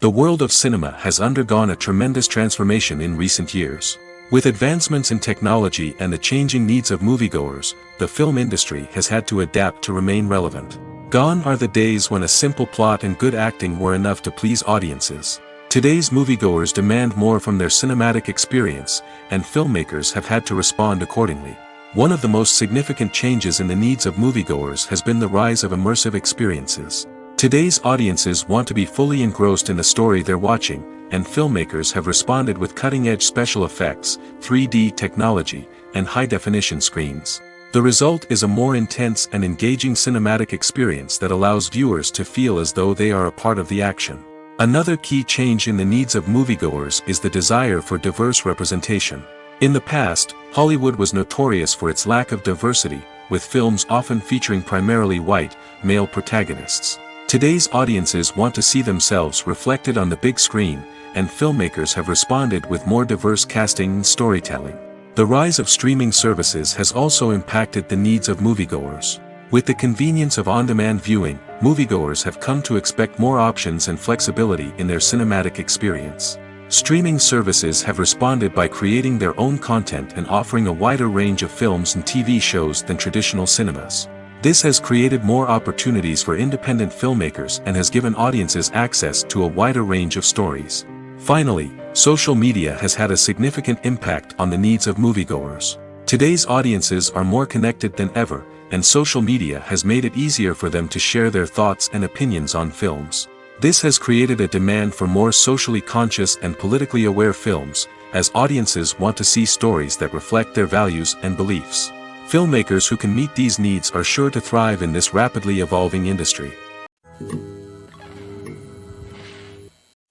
The world of cinema has undergone a tremendous transformation in recent years. With advancements in technology and the changing needs of moviegoers, the film industry has had to adapt to remain relevant. Gone are the days when a simple plot and good acting were enough to please audiences. Today's moviegoers demand more from their cinematic experience, and filmmakers have had to respond accordingly. One of the most significant changes in the needs of moviegoers has been the rise of immersive experiences. Today's audiences want to be fully engrossed in the story they're watching, and filmmakers have responded with cutting-edge special effects, 3D technology, and high-definition screens. The result is a more intense and engaging cinematic experience that allows viewers to feel as though they are a part of the action. Another key change in the needs of moviegoers is the desire for diverse representation. In the past, Hollywood was notorious for its lack of diversity, with films often featuring primarily white, male protagonists. Today's audiences want to see themselves reflected on the big screen, and filmmakers have responded with more diverse casting and storytelling. The rise of streaming services has also impacted the needs of moviegoers. With the convenience of on-demand viewing, moviegoers have come to expect more options and flexibility in their cinematic experience. Streaming services have responded by creating their own content and offering a wider range of films and TV shows than traditional cinemas. This has created more opportunities for independent filmmakers and has given audiences access to a wider range of stories. Finally, social media has had a significant impact on the needs of moviegoers. Today's audiences are more connected than ever, and social media has made it easier for them to share their thoughts and opinions on films. This has created a demand for more socially conscious and politically aware films, as audiences want to see stories that reflect their values and beliefs. Filmmakers who can meet these needs are sure to thrive in this rapidly evolving industry.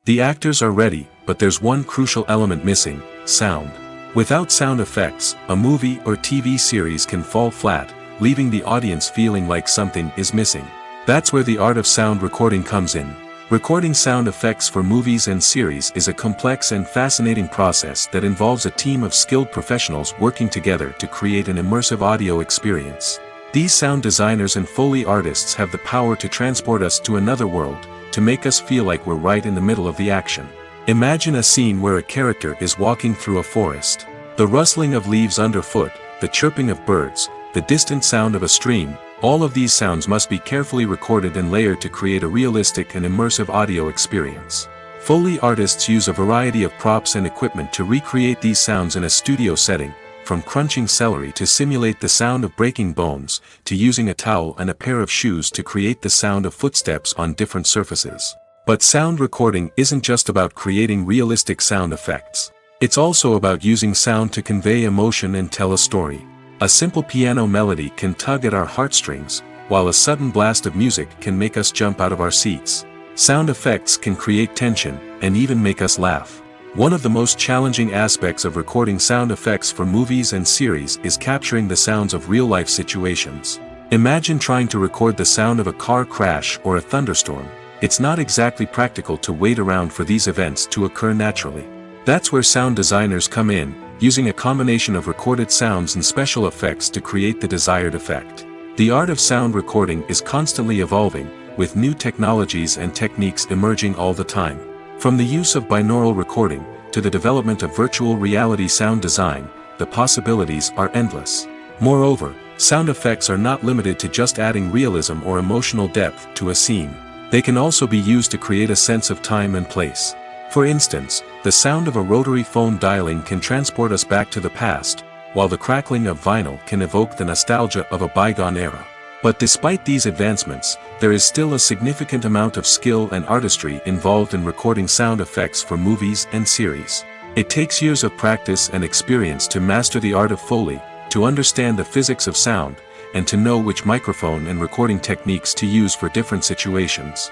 The actors are ready, but there's one crucial element missing: sound. Without sound effects, a movie or TV series can fall flat, leaving the audience feeling like something is missing. That's where the art of sound recording comes in. Recording sound effects for movies and series is a complex and fascinating process that involves a team of skilled professionals working together to create an immersive audio experience. These sound designers and Foley artists have the power to transport us to another world, to make us feel like we're right in the middle of the action. Imagine a scene where a character is walking through a forest. The rustling of leaves underfoot, the chirping of birds, the distant sound of a stream, all of these sounds must be carefully recorded and layered to create a realistic and immersive audio experience. Foley artists use a variety of props and equipment to recreate these sounds in a studio setting, from crunching celery to simulate the sound of breaking bones, to using a towel and a pair of shoes to create the sound of footsteps on different surfaces. But sound recording isn't just about creating realistic sound effects. It's also about using sound to convey emotion and tell a story. A simple piano melody can tug at our heartstrings, while a sudden blast of music can make us jump out of our seats. Sound effects can create tension, and even make us laugh. One of the most challenging aspects of recording sound effects for movies and series is capturing the sounds of real-life situations. Imagine trying to record the sound of a car crash or a thunderstorm. It's not exactly practical to wait around for these events to occur naturally. That's where sound designers come in, using a combination of recorded sounds and special effects to create the desired effect. The art of sound recording is constantly evolving, with new technologies and techniques emerging all the time. From the use of binaural recording, to the development of virtual reality sound design, the possibilities are endless. Moreover, sound effects are not limited to just adding realism or emotional depth to a scene. They can also be used to create a sense of time and place. For instance, the sound of a rotary phone dialing can transport us back to the past, while the crackling of vinyl can evoke the nostalgia of a bygone era. But despite these advancements, there is still a significant amount of skill and artistry involved in recording sound effects for movies and series. It takes years of practice and experience to master the art of Foley, to understand the physics of sound, and to know which microphone and recording techniques to use for different situations.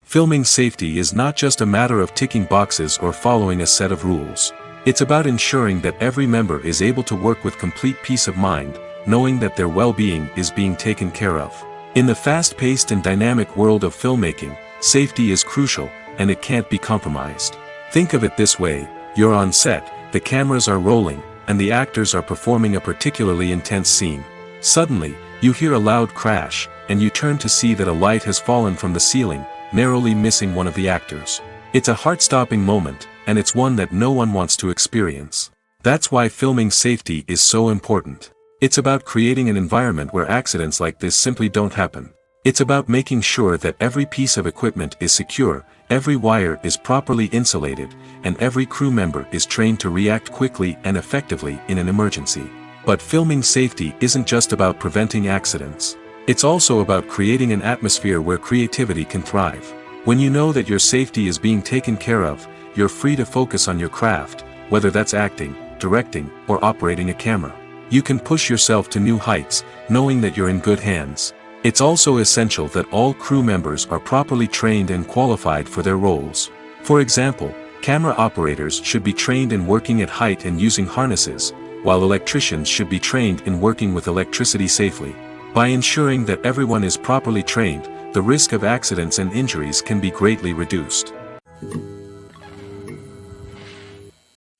Filming safety is not just a matter of ticking boxes or following a set of rules. It's about ensuring that every member is able to work with complete peace of mind, knowing that their well-being is being taken care of. In the fast-paced and dynamic world of filmmaking, safety is crucial, and it can't be compromised. Think of it this way: you're on set, the cameras are rolling, and the actors are performing a particularly intense scene. Suddenly, you hear a loud crash, and you turn to see that a light has fallen from the ceiling, narrowly missing one of the actors. It's a heart-stopping moment, and it's one that no one wants to experience. That's why filming safety is so important. It's about creating an environment where accidents like this simply don't happen. It's about making sure that every piece of equipment is secure, every wire is properly insulated, and every crew member is trained to react quickly and effectively in an emergency. But filming safety isn't just about preventing accidents. It's also about creating an atmosphere where creativity can thrive. When you know that your safety is being taken care of, you're free to focus on your craft, whether that's acting, directing, or operating a camera. You can push yourself to new heights, knowing that you're in good hands. It's also essential that all crew members are properly trained and qualified for their roles. For example, camera operators should be trained in working at height and using harnesses, while electricians should be trained in working with electricity safely. By ensuring that everyone is properly trained, the risk of accidents and injuries can be greatly reduced.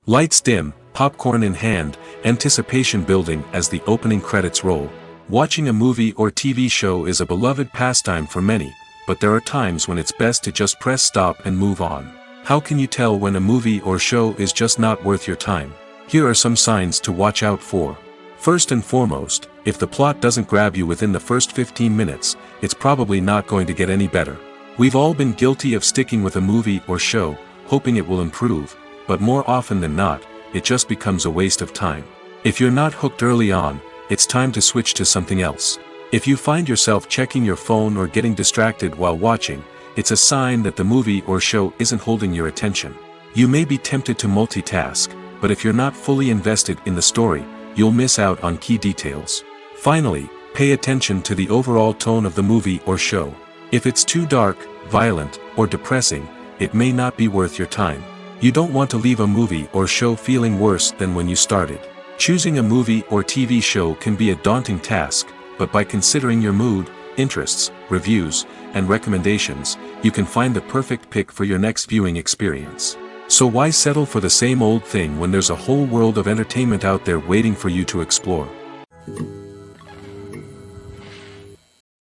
Lights dim, popcorn in hand, anticipation building as the opening credits roll. Watching a movie or TV show is a beloved pastime for many, but there are times when it's best to just press stop and move on. How can you tell when a movie or show is just not worth your time? Here are some signs to watch out for. First and foremost, if the plot doesn't grab you within the first 15 minutes, it's probably not going to get any better. We've all been guilty of sticking with a movie or show, hoping it will improve, but more often than not, it just becomes a waste of time. If you're not hooked early on, it's time to switch to something else. If you find yourself checking your phone or getting distracted while watching, it's a sign that the movie or show isn't holding your attention. You may be tempted to multitask, but if you're not fully invested in the story, you'll miss out on key details. Finally, pay attention to the overall tone of the movie or show. If it's too dark, violent, or depressing, it may not be worth your time. You don't want to leave a movie or show feeling worse than when you started. Choosing a movie or TV show can be a daunting task, but by considering your mood, interests, reviews, and recommendations, you can find the perfect pick for your next viewing experience. So why settle for the same old thing when there's a whole world of entertainment out there waiting for you to explore?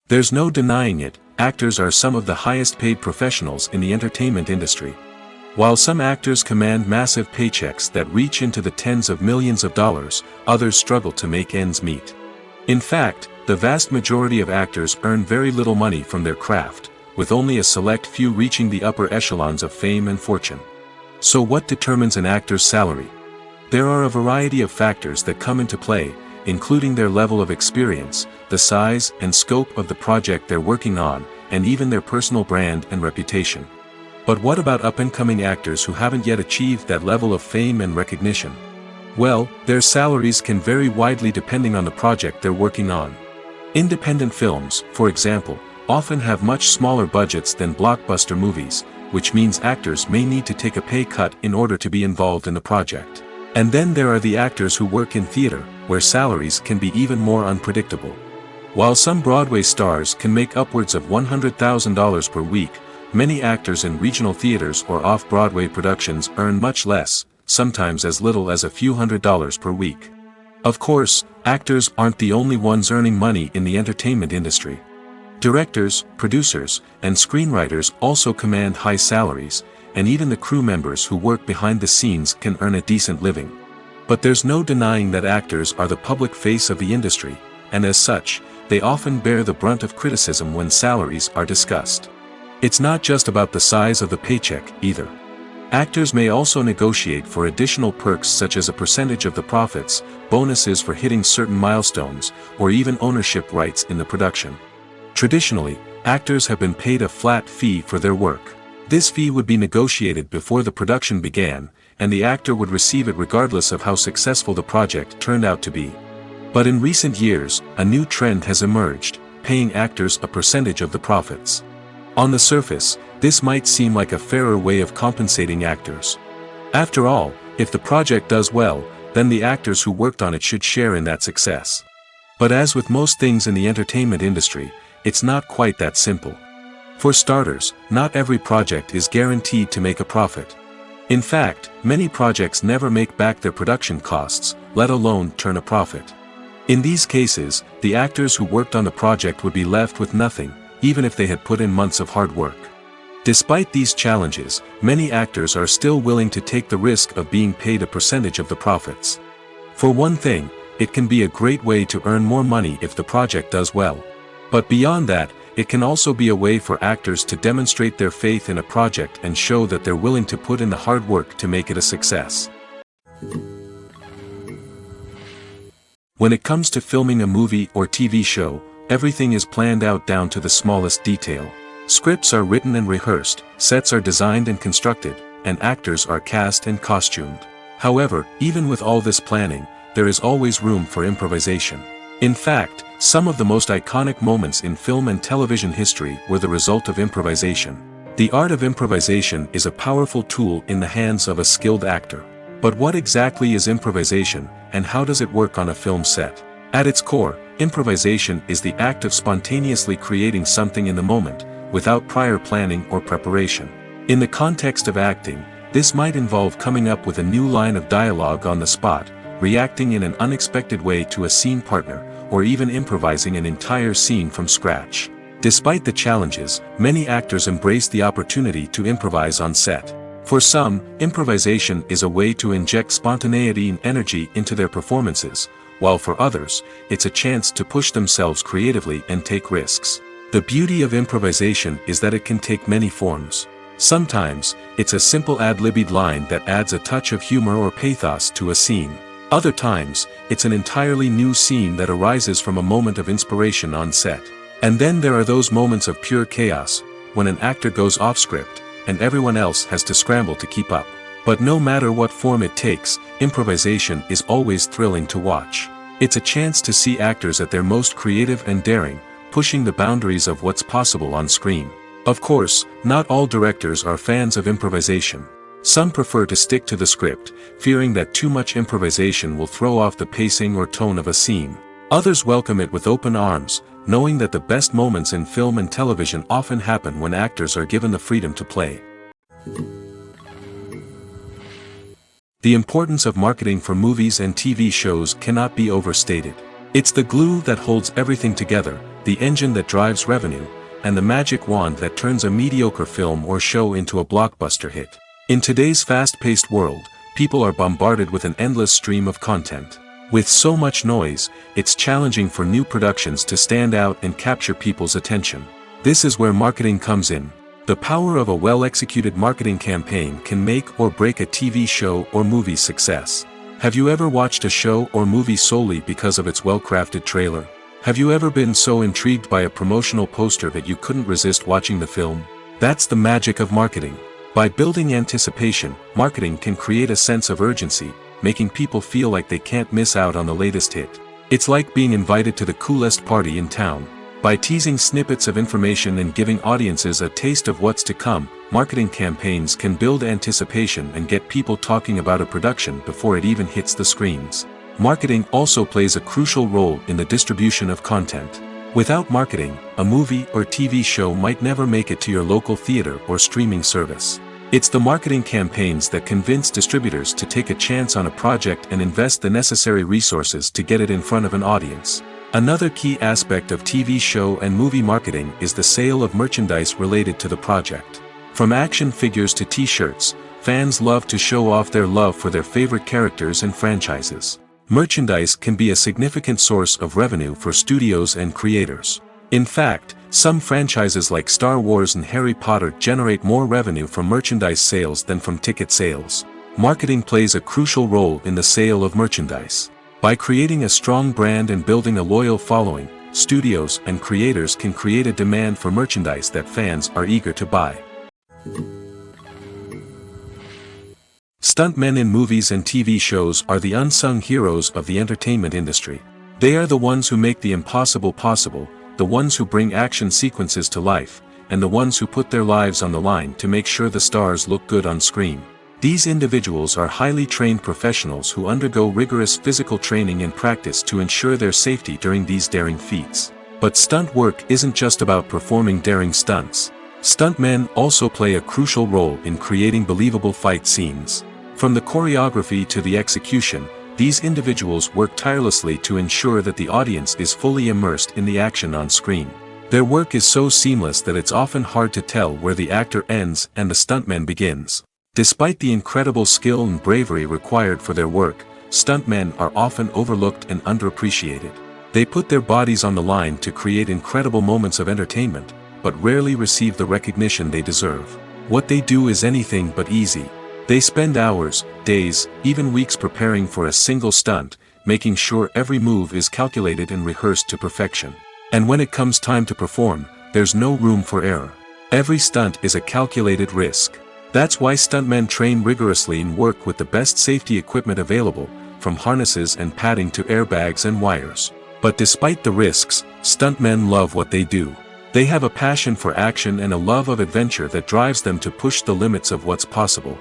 There's no denying it, actors are some of the highest paid professionals in the entertainment industry. While some actors command massive paychecks that reach into the tens of millions of dollars, others struggle to make ends meet. In fact, the vast majority of actors earn very little money from their craft, with only a select few reaching the upper echelons of fame and fortune. So what determines an actor's salary? There are a variety of factors that come into play, including their level of experience, the size and scope of the project they're working on, and even their personal brand and reputation. But what about up-and-coming actors who haven't yet achieved that level of fame and recognition? Well, their salaries can vary widely depending on the project they're working on. Independent films, for example, often have much smaller budgets than blockbuster movies, which means actors may need to take a pay cut in order to be involved in the project. And then there are the actors who work in theater, where salaries can be even more unpredictable. While some Broadway stars can make upwards of $100,000 per week, many actors in regional theaters or off-Broadway productions earn much less, sometimes as little as a few $100s per week. Of course, actors aren't the only ones earning money in the entertainment industry. Directors, producers, and screenwriters also command high salaries, and even the crew members who work behind the scenes can earn a decent living. But there's no denying that actors are the public face of the industry, and as such, they often bear the brunt of criticism when salaries are discussed. It's not just about the size of the paycheck, either. Actors may also negotiate for additional perks such as a percentage of the profits, bonuses for hitting certain milestones, or even ownership rights in the production. Traditionally, actors have been paid a flat fee for their work. This fee would be negotiated before the production began, and the actor would receive it regardless of how successful the project turned out to be. But in recent years, a new trend has emerged, paying actors a percentage of the profits. On the surface, this might seem like a fairer way of compensating actors. After all, if the project does well, then the actors who worked on it should share in that success. But as with most things in the entertainment industry, it's not quite that simple. For starters, not every project is guaranteed to make a profit. In fact, many projects never make back their production costs, let alone turn a profit. In these cases, the actors who worked on the project would be left with nothing, even if they had put in months of hard work. Despite these challenges, many actors are still willing to take the risk of being paid a percentage of the profits. For one thing, it can be a great way to earn more money if the project does well. But beyond that, it can also be a way for actors to demonstrate their faith in a project and show that they're willing to put in the hard work to make it a success. When it comes to filming a movie or TV show, everything is planned out down to the smallest detail. Scripts are written and rehearsed, sets are designed and constructed, and actors are cast and costumed. However, even with all this planning, there is always room for improvisation. In fact, some of the most iconic moments in film and television history were the result of improvisation. The art of improvisation is a powerful tool in the hands of a skilled actor. But what exactly is improvisation, and how does it work on a film set? At its core, improvisation is the act of spontaneously creating something in the moment, without prior planning or preparation. In the context of acting, this might involve coming up with a new line of dialogue on the spot, reacting in an unexpected way to a scene partner, or even improvising an entire scene from scratch. Despite the challenges, many actors embrace the opportunity to improvise on set. For some, improvisation is a way to inject spontaneity and energy into their performances, while for others, it's a chance to push themselves creatively and take risks. The beauty of improvisation is that it can take many forms. Sometimes, it's a simple ad-libbed line that adds a touch of humor or pathos to a scene. Other times, it's an entirely new scene that arises from a moment of inspiration on set. And then there are those moments of pure chaos, when an actor goes off script, and everyone else has to scramble to keep up. But no matter what form it takes, improvisation is always thrilling to watch. It's a chance to see actors at their most creative and daring, pushing the boundaries of what's possible on screen. Of course, not all directors are fans of improvisation. Some prefer to stick to the script, fearing that too much improvisation will throw off the pacing or tone of a scene. Others welcome it with open arms, knowing that the best moments in film and television often happen when actors are given the freedom to play. The importance of marketing for movies and TV shows cannot be overstated. It's the glue that holds everything together, the engine that drives revenue, and the magic wand that turns a mediocre film or show into a blockbuster hit. In today's fast-paced world, people are bombarded with an endless stream of content. With so much noise, it's challenging for new productions to stand out and capture people's attention. This is where marketing comes in. The power of a well-executed marketing campaign can make or break a TV show or movie's success. Have you ever watched a show or movie solely because of its well-crafted trailer? Have you ever been so intrigued by a promotional poster that you couldn't resist watching the film? That's the magic of marketing. By building anticipation, marketing can create a sense of urgency, making people feel like they can't miss out on the latest hit. It's like being invited to the coolest party in town. By teasing snippets of information and giving audiences a taste of what's to come, marketing campaigns can build anticipation and get people talking about a production before it even hits the screens. Marketing also plays a crucial role in the distribution of content. Without marketing, a movie or TV show might never make it to your local theater or streaming service. It's the marketing campaigns that convince distributors to take a chance on a project and invest the necessary resources to get it in front of an audience. Another key aspect of TV show and movie marketing is the sale of merchandise related to the project. From action figures to t-shirts, fans love to show off their love for their favorite characters and franchises. Merchandise can be a significant source of revenue for studios and creators. In fact, some franchises like Star Wars and Harry Potter generate more revenue from merchandise sales than from ticket sales. Marketing plays a crucial role in the sale of merchandise. By creating a strong brand and building a loyal following, studios and creators can create a demand for merchandise that fans are eager to buy. Stuntmen in movies and TV shows are the unsung heroes of the entertainment industry. They are the ones who make the impossible possible, the ones who bring action sequences to life, and the ones who put their lives on the line to make sure the stars look good on screen. These individuals are highly trained professionals who undergo rigorous physical training and practice to ensure their safety during these daring feats. But stunt work isn't just about performing daring stunts. Stuntmen also play a crucial role in creating believable fight scenes. From the choreography to the execution, these individuals work tirelessly to ensure that the audience is fully immersed in the action on screen. Their work is so seamless that it's often hard to tell where the actor ends and the stuntman begins. Despite the incredible skill and bravery required for their work, stuntmen are often overlooked and underappreciated. They put their bodies on the line to create incredible moments of entertainment, but rarely receive the recognition they deserve. What they do is anything but easy. They spend hours, days, even weeks preparing for a single stunt, making sure every move is calculated and rehearsed to perfection. And when it comes time to perform, there's no room for error. Every stunt is a calculated risk. That's why stuntmen train rigorously and work with the best safety equipment available, from harnesses and padding to airbags and wires. But despite the risks, stuntmen love what they do. They have a passion for action and a love of adventure that drives them to push the limits of what's possible.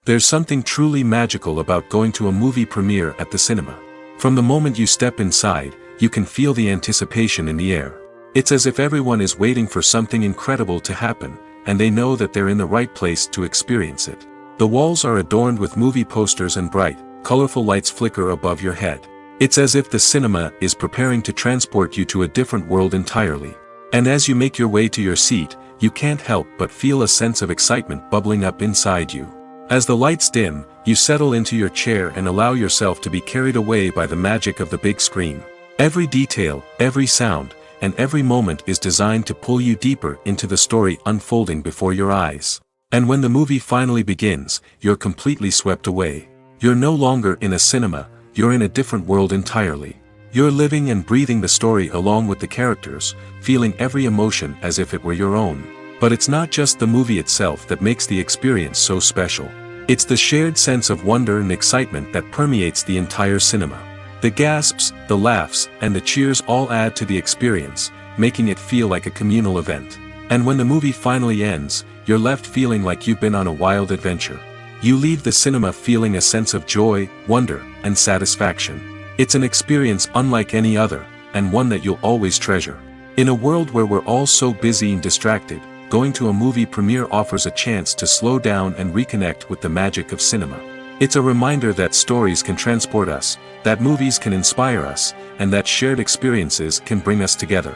There's something truly magical about going to a movie premiere at the cinema. From the moment you step inside, you can feel the anticipation in the air. It's as if everyone is waiting for something incredible to happen, and they know that they're in the right place to experience it. The walls are adorned with movie posters and bright, colorful lights flicker above your head. It's as if the cinema is preparing to transport you to a different world entirely. And as you make your way to your seat, you can't help but feel a sense of excitement bubbling up inside you. As the lights dim, you settle into your chair and allow yourself to be carried away by the magic of the big screen. Every detail, every sound, and every moment is designed to pull you deeper into the story unfolding before your eyes. And when the movie finally begins, you're completely swept away. You're no longer in a cinema, you're in a different world entirely. You're living and breathing the story along with the characters, feeling every emotion as if it were your own. But it's not just the movie itself that makes the experience so special. It's the shared sense of wonder and excitement that permeates the entire cinema. The gasps, the laughs, and the cheers all add to the experience, making it feel like a communal event. And when the movie finally ends, you're left feeling like you've been on a wild adventure. You leave the cinema feeling a sense of joy, wonder, and satisfaction. It's an experience unlike any other, and one that you'll always treasure. In a world where we're all so busy and distracted, going to a movie premiere offers a chance to slow down and reconnect with the magic of cinema. It's a reminder that stories can transport us, that movies can inspire us, and that shared experiences can bring us together.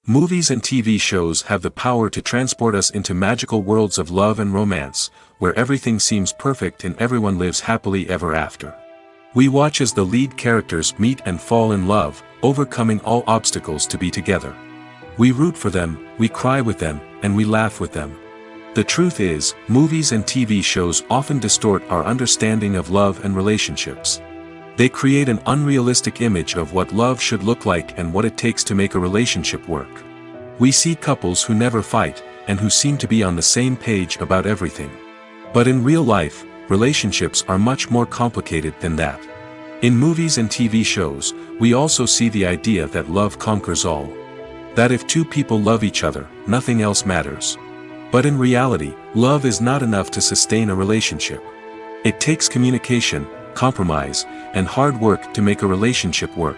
Movies and TV shows have the power to transport us into magical worlds of love and romance, where everything seems perfect and everyone lives happily ever after. We watch as the lead characters meet and fall in love, overcoming all obstacles to be together. We root for them, we cry with them, and we laugh with them. The truth is, movies and TV shows often distort our understanding of love and relationships. They create an unrealistic image of what love should look like and what it takes to make a relationship work. We see couples who never fight, and who seem to be on the same page about everything. But in real life, relationships are much more complicated than that. In movies and TV shows, we also see the idea that love conquers all. That if two people love each other, nothing else matters. But in reality, love is not enough to sustain a relationship. It takes communication, compromise, and hard work to make a relationship work.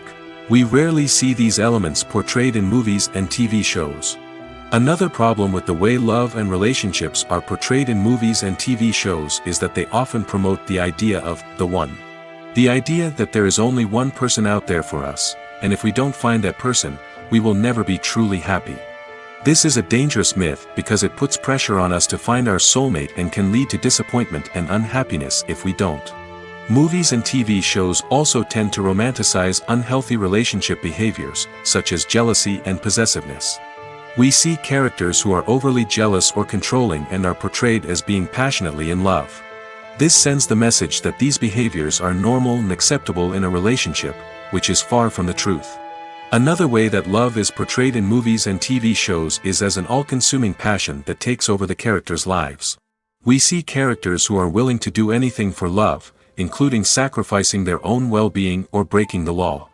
We rarely see these elements portrayed in movies and TV shows. Another problem with the way love and relationships are portrayed in movies and TV shows is that they often promote the idea of the one. The idea that there is only one person out there for us, and if we don't find that person, we will never be truly happy. This is a dangerous myth because it puts pressure on us to find our soulmate and can lead to disappointment and unhappiness if we don't. Movies and TV shows also tend to romanticize unhealthy relationship behaviors, such as jealousy and possessiveness. We see characters who are overly jealous or controlling and are portrayed as being passionately in love. This sends the message that these behaviors are normal and acceptable in a relationship, which is far from the truth. Another way that love is portrayed in movies and TV shows is as an all-consuming passion that takes over the characters' lives. We see characters who are willing to do anything for love, including sacrificing their own well-being or breaking the law.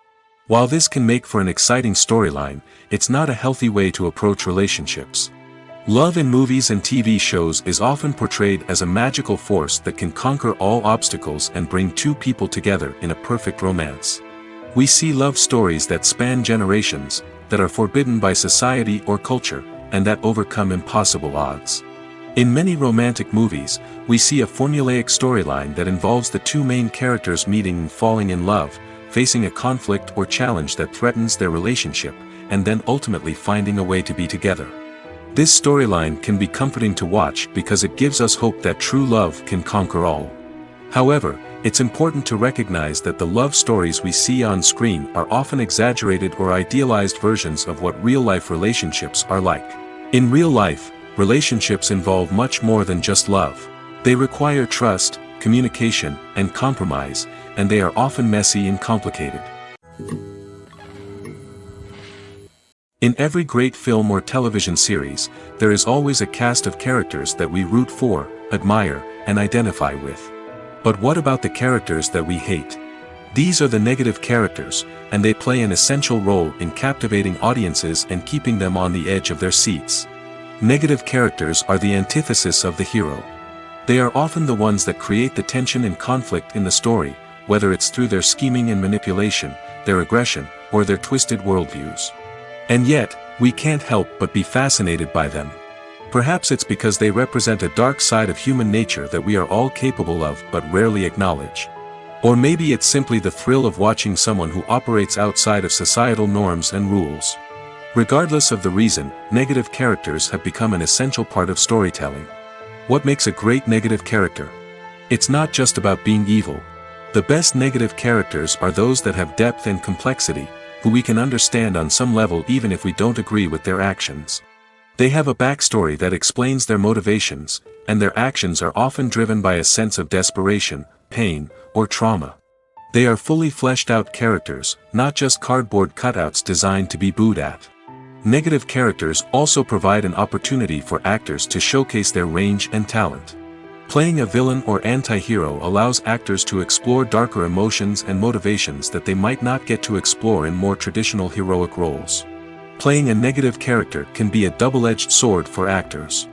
While this can make for an exciting storyline, it's not a healthy way to approach relationships. Love in movies and TV shows is often portrayed as a magical force that can conquer all obstacles and bring two people together in a perfect romance. We see love stories that span generations, that are forbidden by society or culture, and that overcome impossible odds. In many romantic movies, we see a formulaic storyline that involves the two main characters meeting and falling in love, facing a conflict or challenge that threatens their relationship, and then ultimately finding a way to be together. This storyline can be comforting to watch because it gives us hope that true love can conquer all. However, it's important to recognize that the love stories we see on screen are often exaggerated or idealized versions of what real-life relationships are like. In real life, relationships involve much more than just love. They require trust, communication, and compromise, and they are often messy and complicated. In every great film or television series, there is always a cast of characters that we root for, admire, and identify with. But what about the characters that we hate? These are the negative characters, and they play an essential role in captivating audiences and keeping them on the edge of their seats. Negative characters are the antithesis of the hero. They are often the ones that create the tension and conflict in the story, whether it's through their scheming and manipulation, their aggression, or their twisted worldviews. And yet, we can't help but be fascinated by them. Perhaps it's because they represent a dark side of human nature that we are all capable of but rarely acknowledge. Or maybe it's simply the thrill of watching someone who operates outside of societal norms and rules. Regardless of the reason, negative characters have become an essential part of storytelling. What makes a great negative character? It's not just about being evil. The best negative characters are those that have depth and complexity, who we can understand on some level even if we don't agree with their actions. They have a backstory that explains their motivations, and their actions are often driven by a sense of desperation, pain, or trauma. They are fully fleshed out characters, not just cardboard cutouts designed to be booed at. Negative characters also provide an opportunity for actors to showcase their range and talent. Playing a villain or anti-hero allows actors to explore darker emotions and motivations that they might not get to explore in more traditional heroic roles. Playing a negative character can be a double-edged sword for actors.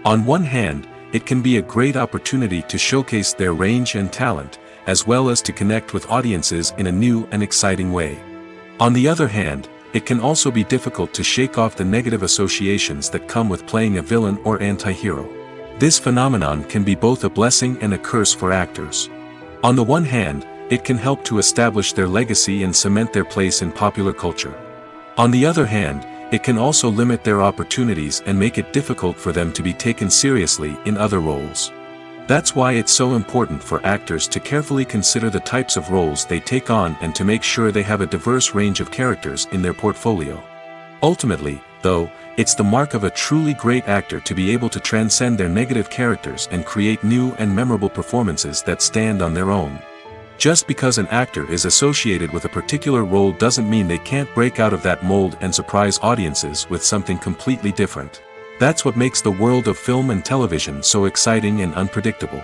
On one hand, it can be a great opportunity to showcase their range and talent, as well as to connect with audiences in a new and exciting way. On the other hand, it can also be difficult to shake off the negative associations that come with playing a villain or anti-hero. This phenomenon can be both a blessing and a curse for actors. On the one hand, it can help to establish their legacy and cement their place in popular culture. On the other hand, it can also limit their opportunities and make it difficult for them to be taken seriously in other roles. That's why it's so important for actors to carefully consider the types of roles they take on and to make sure they have a diverse range of characters in their portfolio. Ultimately, though, it's the mark of a truly great actor to be able to transcend their negative characters and create new and memorable performances that stand on their own. Just because an actor is associated with a particular role doesn't mean they can't break out of that mold and surprise audiences with something completely different. That's what makes the world of film and television so exciting and unpredictable.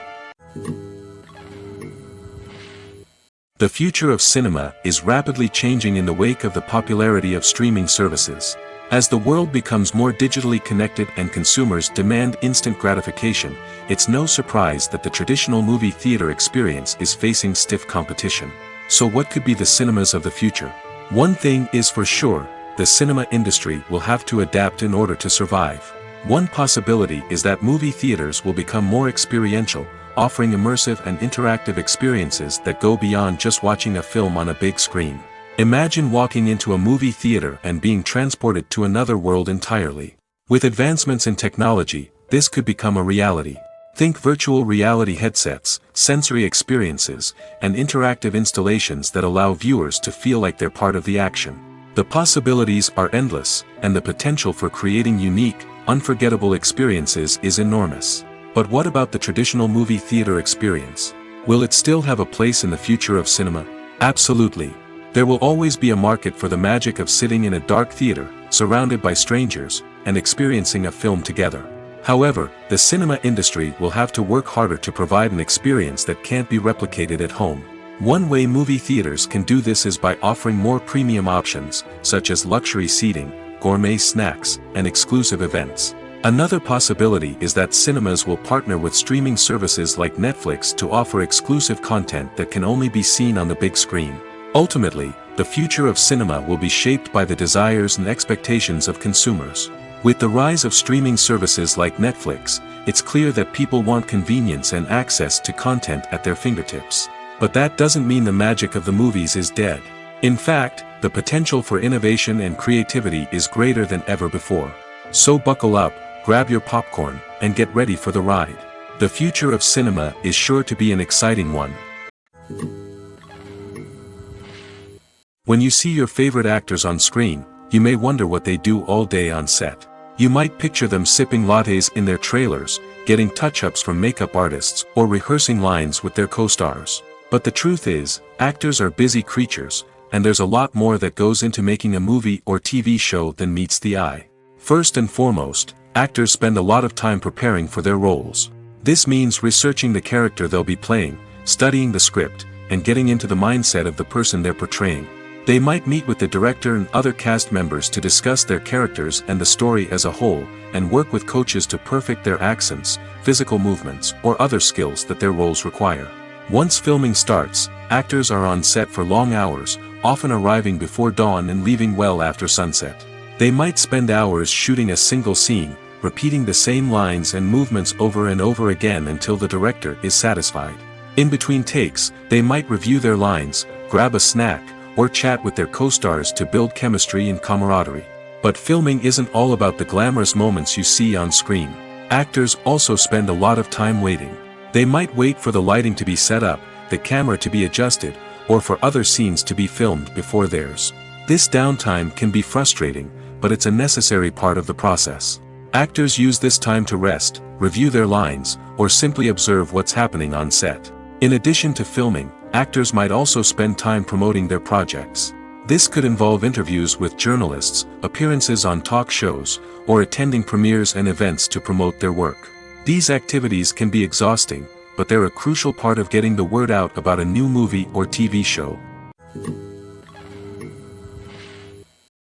The future of cinema is rapidly changing in the wake of the popularity of streaming services. As the world becomes more digitally connected and consumers demand instant gratification, it's no surprise that the traditional movie theater experience is facing stiff competition. So what could be the cinemas of the future? One thing is for sure, the cinema industry will have to adapt in order to survive. One possibility is that movie theaters will become more experiential, offering immersive and interactive experiences that go beyond just watching a film on a big screen. Imagine walking into a movie theater and being transported to another world entirely. With advancements in technology, this could become a reality. Think virtual reality headsets, sensory experiences, and interactive installations that allow viewers to feel like they're part of the action. The possibilities are endless, and the potential for creating unique, unforgettable experiences is enormous. But what about the traditional movie theater experience? Will it still have a place in the future of cinema? Absolutely. There will always be a market for the magic of sitting in a dark theater, surrounded by strangers, and experiencing a film together. However, the cinema industry will have to work harder to provide an experience that can't be replicated at home. One way movie theaters can do this is by offering more premium options, such as luxury seating, gourmet snacks, and exclusive events. Another possibility is that cinemas will partner with streaming services like Netflix to offer exclusive content that can only be seen on the big screen. Ultimately, the future of cinema will be shaped by the desires and expectations of consumers. With the rise of streaming services like Netflix, it's clear that people want convenience and access to content at their fingertips. But that doesn't mean the magic of the movies is dead. In fact, the potential for innovation and creativity is greater than ever before. So buckle up, grab your popcorn, and get ready for the ride. The future of cinema is sure to be an exciting one. When you see your favorite actors on screen, you may wonder what they do all day on set. You might picture them sipping lattes in their trailers, getting touch-ups from makeup artists, or rehearsing lines with their co-stars. But the truth is, actors are busy creatures, and there's a lot more that goes into making a movie or TV show than meets the eye. First and foremost, actors spend a lot of time preparing for their roles. This means researching the character they'll be playing, studying the script, and getting into the mindset of the person they're portraying. They might meet with the director and other cast members to discuss their characters and the story as a whole, and work with coaches to perfect their accents, physical movements, or other skills that their roles require. Once filming starts, actors are on set for long hours, often arriving before dawn and leaving well after sunset. They might spend hours shooting a single scene, repeating the same lines and movements over and over again until the director is satisfied. In between takes, they might review their lines, grab a snack, or chat with their co-stars to build chemistry and camaraderie. But filming isn't all about the glamorous moments you see on screen. Actors also spend a lot of time waiting. They might wait for the lighting to be set up, the camera to be adjusted, or for other scenes to be filmed before theirs. This downtime can be frustrating, but it's a necessary part of the process. Actors use this time to rest, review their lines, or simply observe what's happening on set. In addition to filming, actors might also spend time promoting their projects. This could involve interviews with journalists, appearances on talk shows, or attending premieres and events to promote their work. These activities can be exhausting, but they're a crucial part of getting the word out about a new movie or TV show.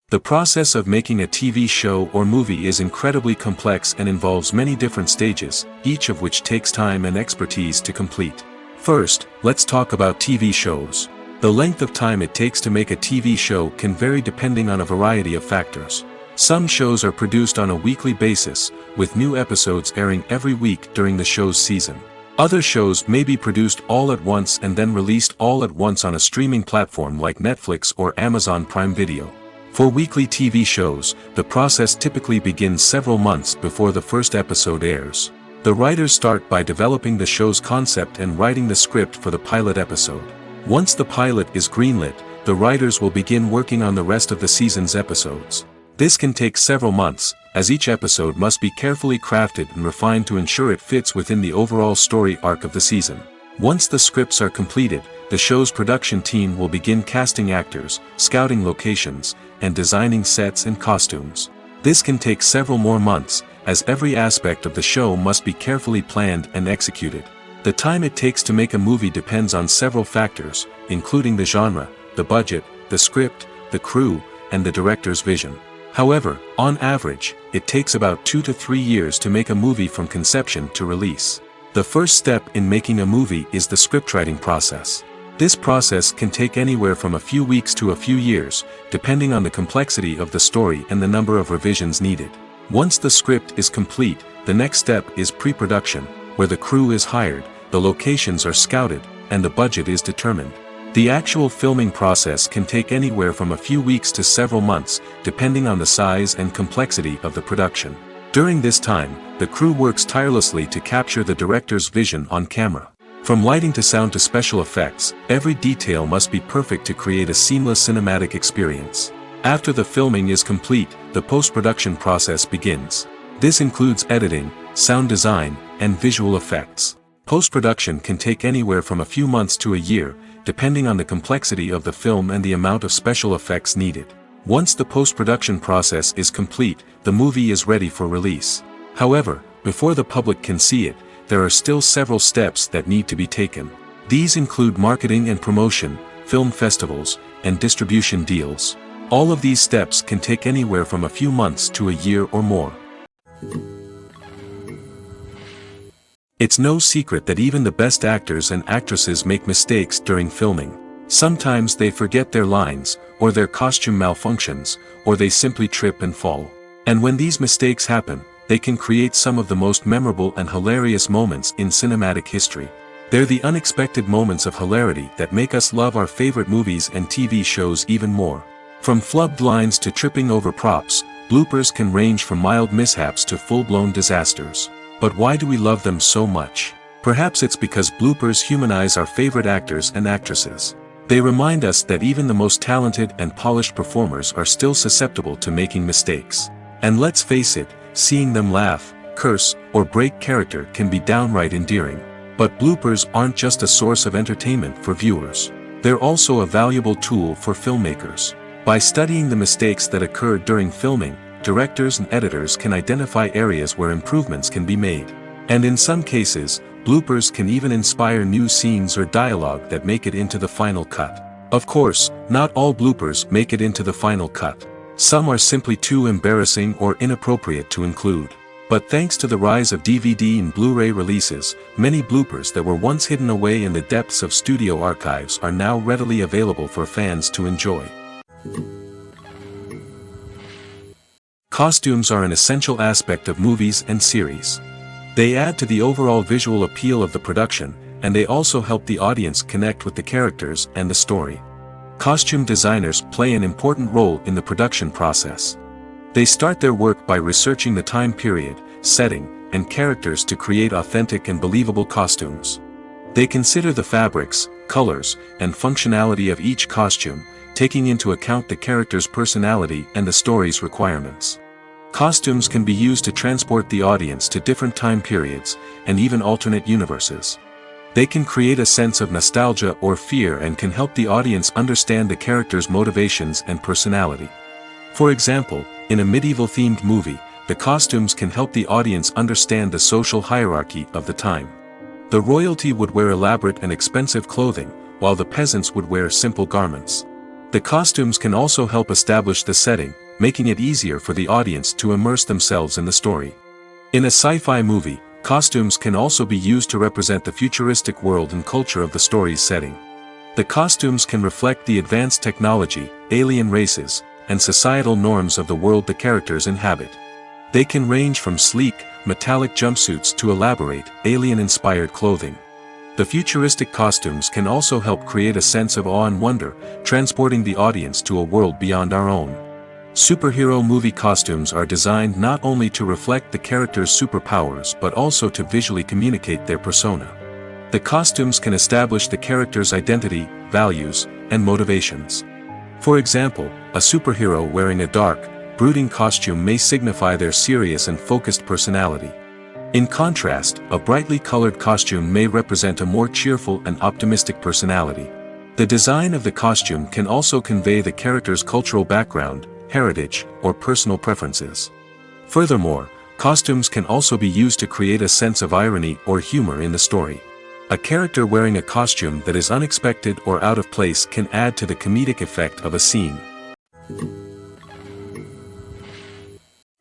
The process of making a TV show or movie is incredibly complex and involves many different stages, each of which takes time and expertise to complete. First, let's talk about TV shows. The length of time it takes to make a TV show can vary depending on a variety of factors. Some shows are produced on a weekly basis, with new episodes airing every week during the show's season. Other shows may be produced all at once and then released all at once on a streaming platform like Netflix or Amazon Prime Video. For weekly TV shows, the process typically begins several months before the first episode airs. The writers start by developing the show's concept and writing the script for the pilot episode. Once the pilot is greenlit, the writers will begin working on the rest of the season's episodes. This can take several months, as each episode must be carefully crafted and refined to ensure it fits within the overall story arc of the season. Once the scripts are completed, the show's production team will begin casting actors, scouting locations, and designing sets and costumes. This can take several more months, as every aspect of the show must be carefully planned and executed. The time it takes to make a movie depends on several factors, including the genre, the budget, the script, the crew, and the director's vision. However, on average, it takes about 2 to 3 years to make a movie from conception to release. The first step in making a movie is the scriptwriting process. This process can take anywhere from a few weeks to a few years, depending on the complexity of the story and the number of revisions needed. Once the script is complete, the next step is pre-production, where the crew is hired, the locations are scouted, and the budget is determined. The actual filming process can take anywhere from a few weeks to several months, depending on the size and complexity of the production. During this time, the crew works tirelessly to capture the director's vision on camera. From lighting to sound to special effects, every detail must be perfect to create a seamless cinematic experience. After the filming is complete, the post-production process begins. This includes editing, sound design, and visual effects. Post-production can take anywhere from a few months to a year, depending on the complexity of the film and the amount of special effects needed. Once the post-production process is complete, the movie is ready for release. However, before the public can see it, there are still several steps that need to be taken. These include marketing and promotion, film festivals, and distribution deals. All of these steps can take anywhere from a few months to a year or more. It's no secret that even the best actors and actresses make mistakes during filming. Sometimes they forget their lines, or their costume malfunctions, or they simply trip and fall. And when these mistakes happen, they can create some of the most memorable and hilarious moments in cinematic history. They're the unexpected moments of hilarity that make us love our favorite movies and TV shows even more. From flubbed lines to tripping over props, bloopers can range from mild mishaps to full-blown disasters. But why do we love them so much? Perhaps it's because bloopers humanize our favorite actors and actresses. They remind us that even the most talented and polished performers are still susceptible to making mistakes. And let's face it, seeing them laugh, curse, or break character can be downright endearing. But bloopers aren't just a source of entertainment for viewers. They're also a valuable tool for filmmakers. By studying the mistakes that occurred during filming, directors and editors can identify areas where improvements can be made. And in some cases, bloopers can even inspire new scenes or dialogue that make it into the final cut. Of course, not all bloopers make it into the final cut. Some are simply too embarrassing or inappropriate to include. But thanks to the rise of DVD and Blu-ray releases, many bloopers that were once hidden away in the depths of studio archives are now readily available for fans to enjoy. Costumes are an essential aspect of movies and series. They add to the overall visual appeal of the production, and they also help the audience connect with the characters and the story. Costume designers play an important role in the production process. They start their work by researching the time period, setting, and characters to create authentic and believable costumes. They consider the fabrics, colors, and functionality of each costume, taking into account the character's personality and the story's requirements. Costumes can be used to transport the audience to different time periods, and even alternate universes. They can create a sense of nostalgia or fear and can help the audience understand the character's motivations and personality. For example, in a medieval-themed movie, the costumes can help the audience understand the social hierarchy of the time. The royalty would wear elaborate and expensive clothing, while the peasants would wear simple garments. The costumes can also help establish the setting, making it easier for the audience to immerse themselves in the story. In a sci-fi movie, costumes can also be used to represent the futuristic world and culture of the story's setting. The costumes can reflect the advanced technology, alien races, and societal norms of the world the characters inhabit. They can range from sleek, metallic jumpsuits to elaborate, alien-inspired clothing. The futuristic costumes can also help create a sense of awe and wonder, transporting the audience to a world beyond our own. Superhero movie costumes are designed not only to reflect the character's superpowers but also to visually communicate their persona. The costumes can establish the character's identity, values, and motivations. For example, a superhero wearing a dark, brooding costume may signify their serious and focused personality. In contrast, a brightly colored costume may represent a more cheerful and optimistic personality. The design of the costume can also convey the character's cultural background, heritage, or personal preferences. Furthermore, costumes can also be used to create a sense of irony or humor in the story. A character wearing a costume that is unexpected or out of place can add to the comedic effect of a scene.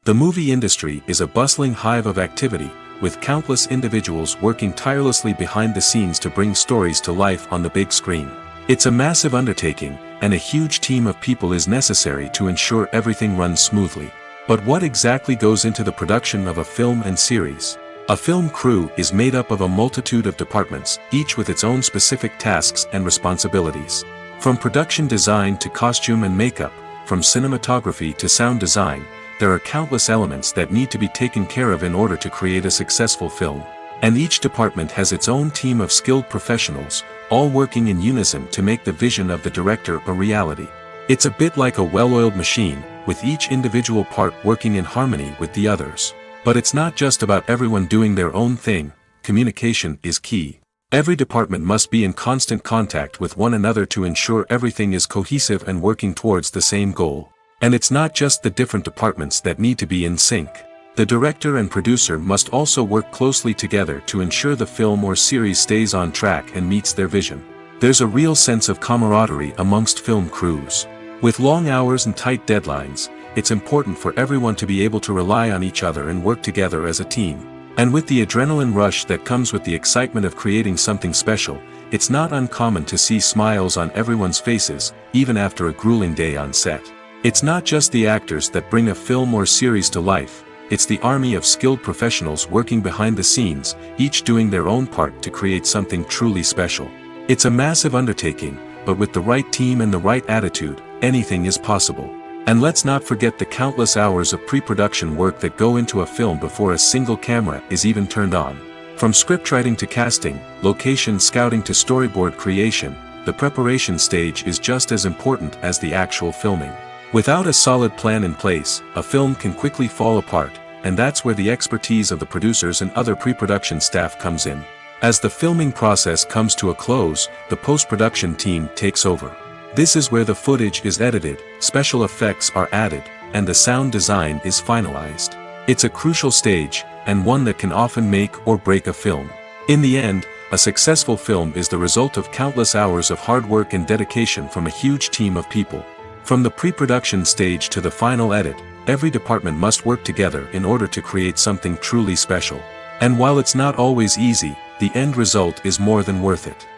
The movie industry is a bustling hive of activity, with countless individuals working tirelessly behind the scenes to bring stories to life on the big screen. It's a massive undertaking, and a huge team of people is necessary to ensure everything runs smoothly. But what exactly goes into the production of a film and series? A film crew is made up of a multitude of departments, each with its own specific tasks and responsibilities. From production design to costume and makeup, from cinematography to sound design, there are countless elements that need to be taken care of in order to create a successful film. And each department has its own team of skilled professionals, all working in unison to make the vision of the director a reality. It's a bit like a well-oiled machine, with each individual part working in harmony with the others. But it's not just about everyone doing their own thing. Communication is key. Every department must be in constant contact with one another to ensure everything is cohesive and working towards the same goal. And it's not just the different departments that need to be in sync. The director and producer must also work closely together to ensure the film or series stays on track and meets their vision. There's a real sense of camaraderie amongst film crews. With long hours and tight deadlines, it's important for everyone to be able to rely on each other and work together as a team. And with the adrenaline rush that comes with the excitement of creating something special, it's not uncommon to see smiles on everyone's faces, even after a grueling day on set. It's not just the actors that bring a film or series to life, it's the army of skilled professionals working behind the scenes, each doing their own part to create something truly special. It's a massive undertaking, but with the right team and the right attitude, anything is possible. And let's not forget the countless hours of pre-production work that go into a film before a single camera is even turned on. From scriptwriting to casting, location scouting to storyboard creation, the preparation stage is just as important as the actual filming. Without a solid plan in place, a film can quickly fall apart, and that's where the expertise of the producers and other pre-production staff comes in. As the filming process comes to a close, the post-production team takes over. This is where the footage is edited, special effects are added, and the sound design is finalized. It's a crucial stage, and one that can often make or break a film. In the end, a successful film is the result of countless hours of hard work and dedication from a huge team of people. From the pre-production stage to the final edit, every department must work together in order to create something truly special. And while it's not always easy, the end result is more than worth it.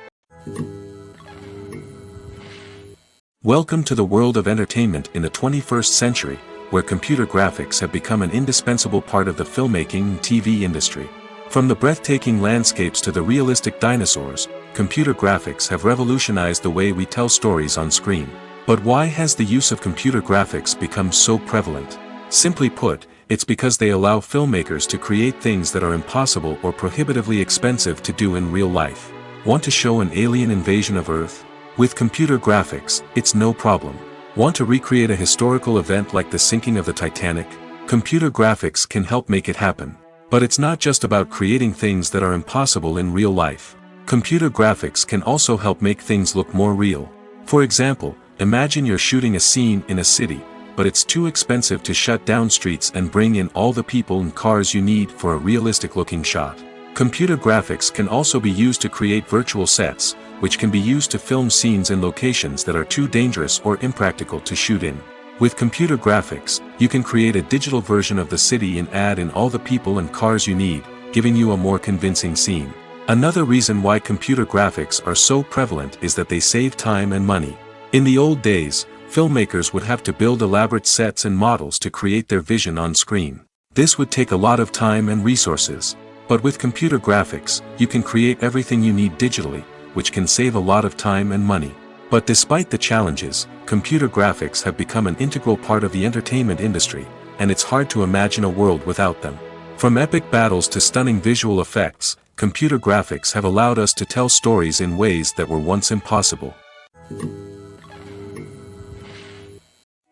Welcome to the world of entertainment in the 21st century, where computer graphics have become an indispensable part of the filmmaking and TV industry. From the breathtaking landscapes to the realistic dinosaurs, computer graphics have revolutionized the way we tell stories on screen. But why has the use of computer graphics become so prevalent? Simply put, it's because they allow filmmakers to create things that are impossible or prohibitively expensive to do in real life. Want to show an alien invasion of Earth? With computer graphics, it's no problem. Want to recreate a historical event like the sinking of the Titanic? Computer graphics can help make it happen. But it's not just about creating things that are impossible in real life. Computer graphics can also help make things look more real. For example, imagine you're shooting a scene in a city, but it's too expensive to shut down streets and bring in all the people and cars you need for a realistic-looking shot. Computer graphics can also be used to create virtual sets, which can be used to film scenes in locations that are too dangerous or impractical to shoot in. With computer graphics, you can create a digital version of the city and add in all the people and cars you need, giving you a more convincing scene. Another reason why computer graphics are so prevalent is that they save time and money. In the old days, filmmakers would have to build elaborate sets and models to create their vision on screen. This would take a lot of time and resources. But with computer graphics, you can create everything you need digitally, which can save a lot of time and money. But despite the challenges, computer graphics have become an integral part of the entertainment industry, and it's hard to imagine a world without them. From epic battles to stunning visual effects, computer graphics have allowed us to tell stories in ways that were once impossible.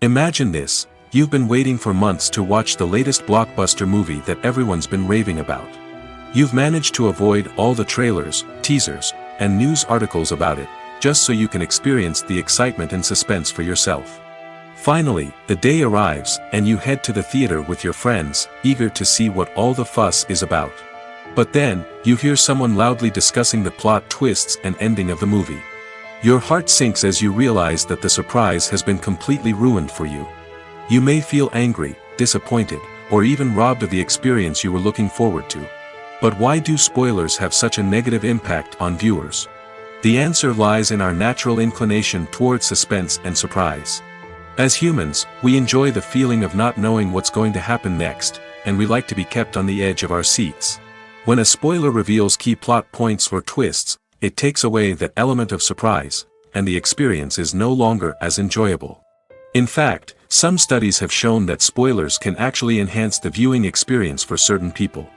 Imagine this: you've been waiting for months to watch the latest blockbuster movie that everyone's been raving about. You've managed to avoid all the trailers, teasers, and news articles about it, just so you can experience the excitement and suspense for yourself. Finally, the day arrives, and you head to the theater with your friends, eager to see what all the fuss is about. But then, you hear someone loudly discussing the plot twists and ending of the movie. Your heart sinks as you realize that the surprise has been completely ruined for you. You may feel angry, disappointed, or even robbed of the experience you were looking forward to. But why do spoilers have such a negative impact on viewers? The answer lies in our natural inclination toward suspense and surprise. As humans, we enjoy the feeling of not knowing what's going to happen next, and we like to be kept on the edge of our seats. When a spoiler reveals key plot points or twists, it takes away that element of surprise, and the experience is no longer as enjoyable. In fact, some studies have shown that spoilers can actually enhance the viewing experience for certain people.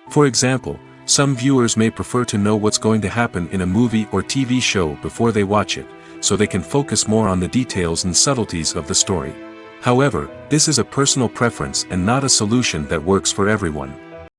For example, some viewers may prefer to know what's going to happen in a movie or TV show before they watch it, so they can focus more on the details and subtleties of the story. However, this is a personal preference and not a solution that works for everyone.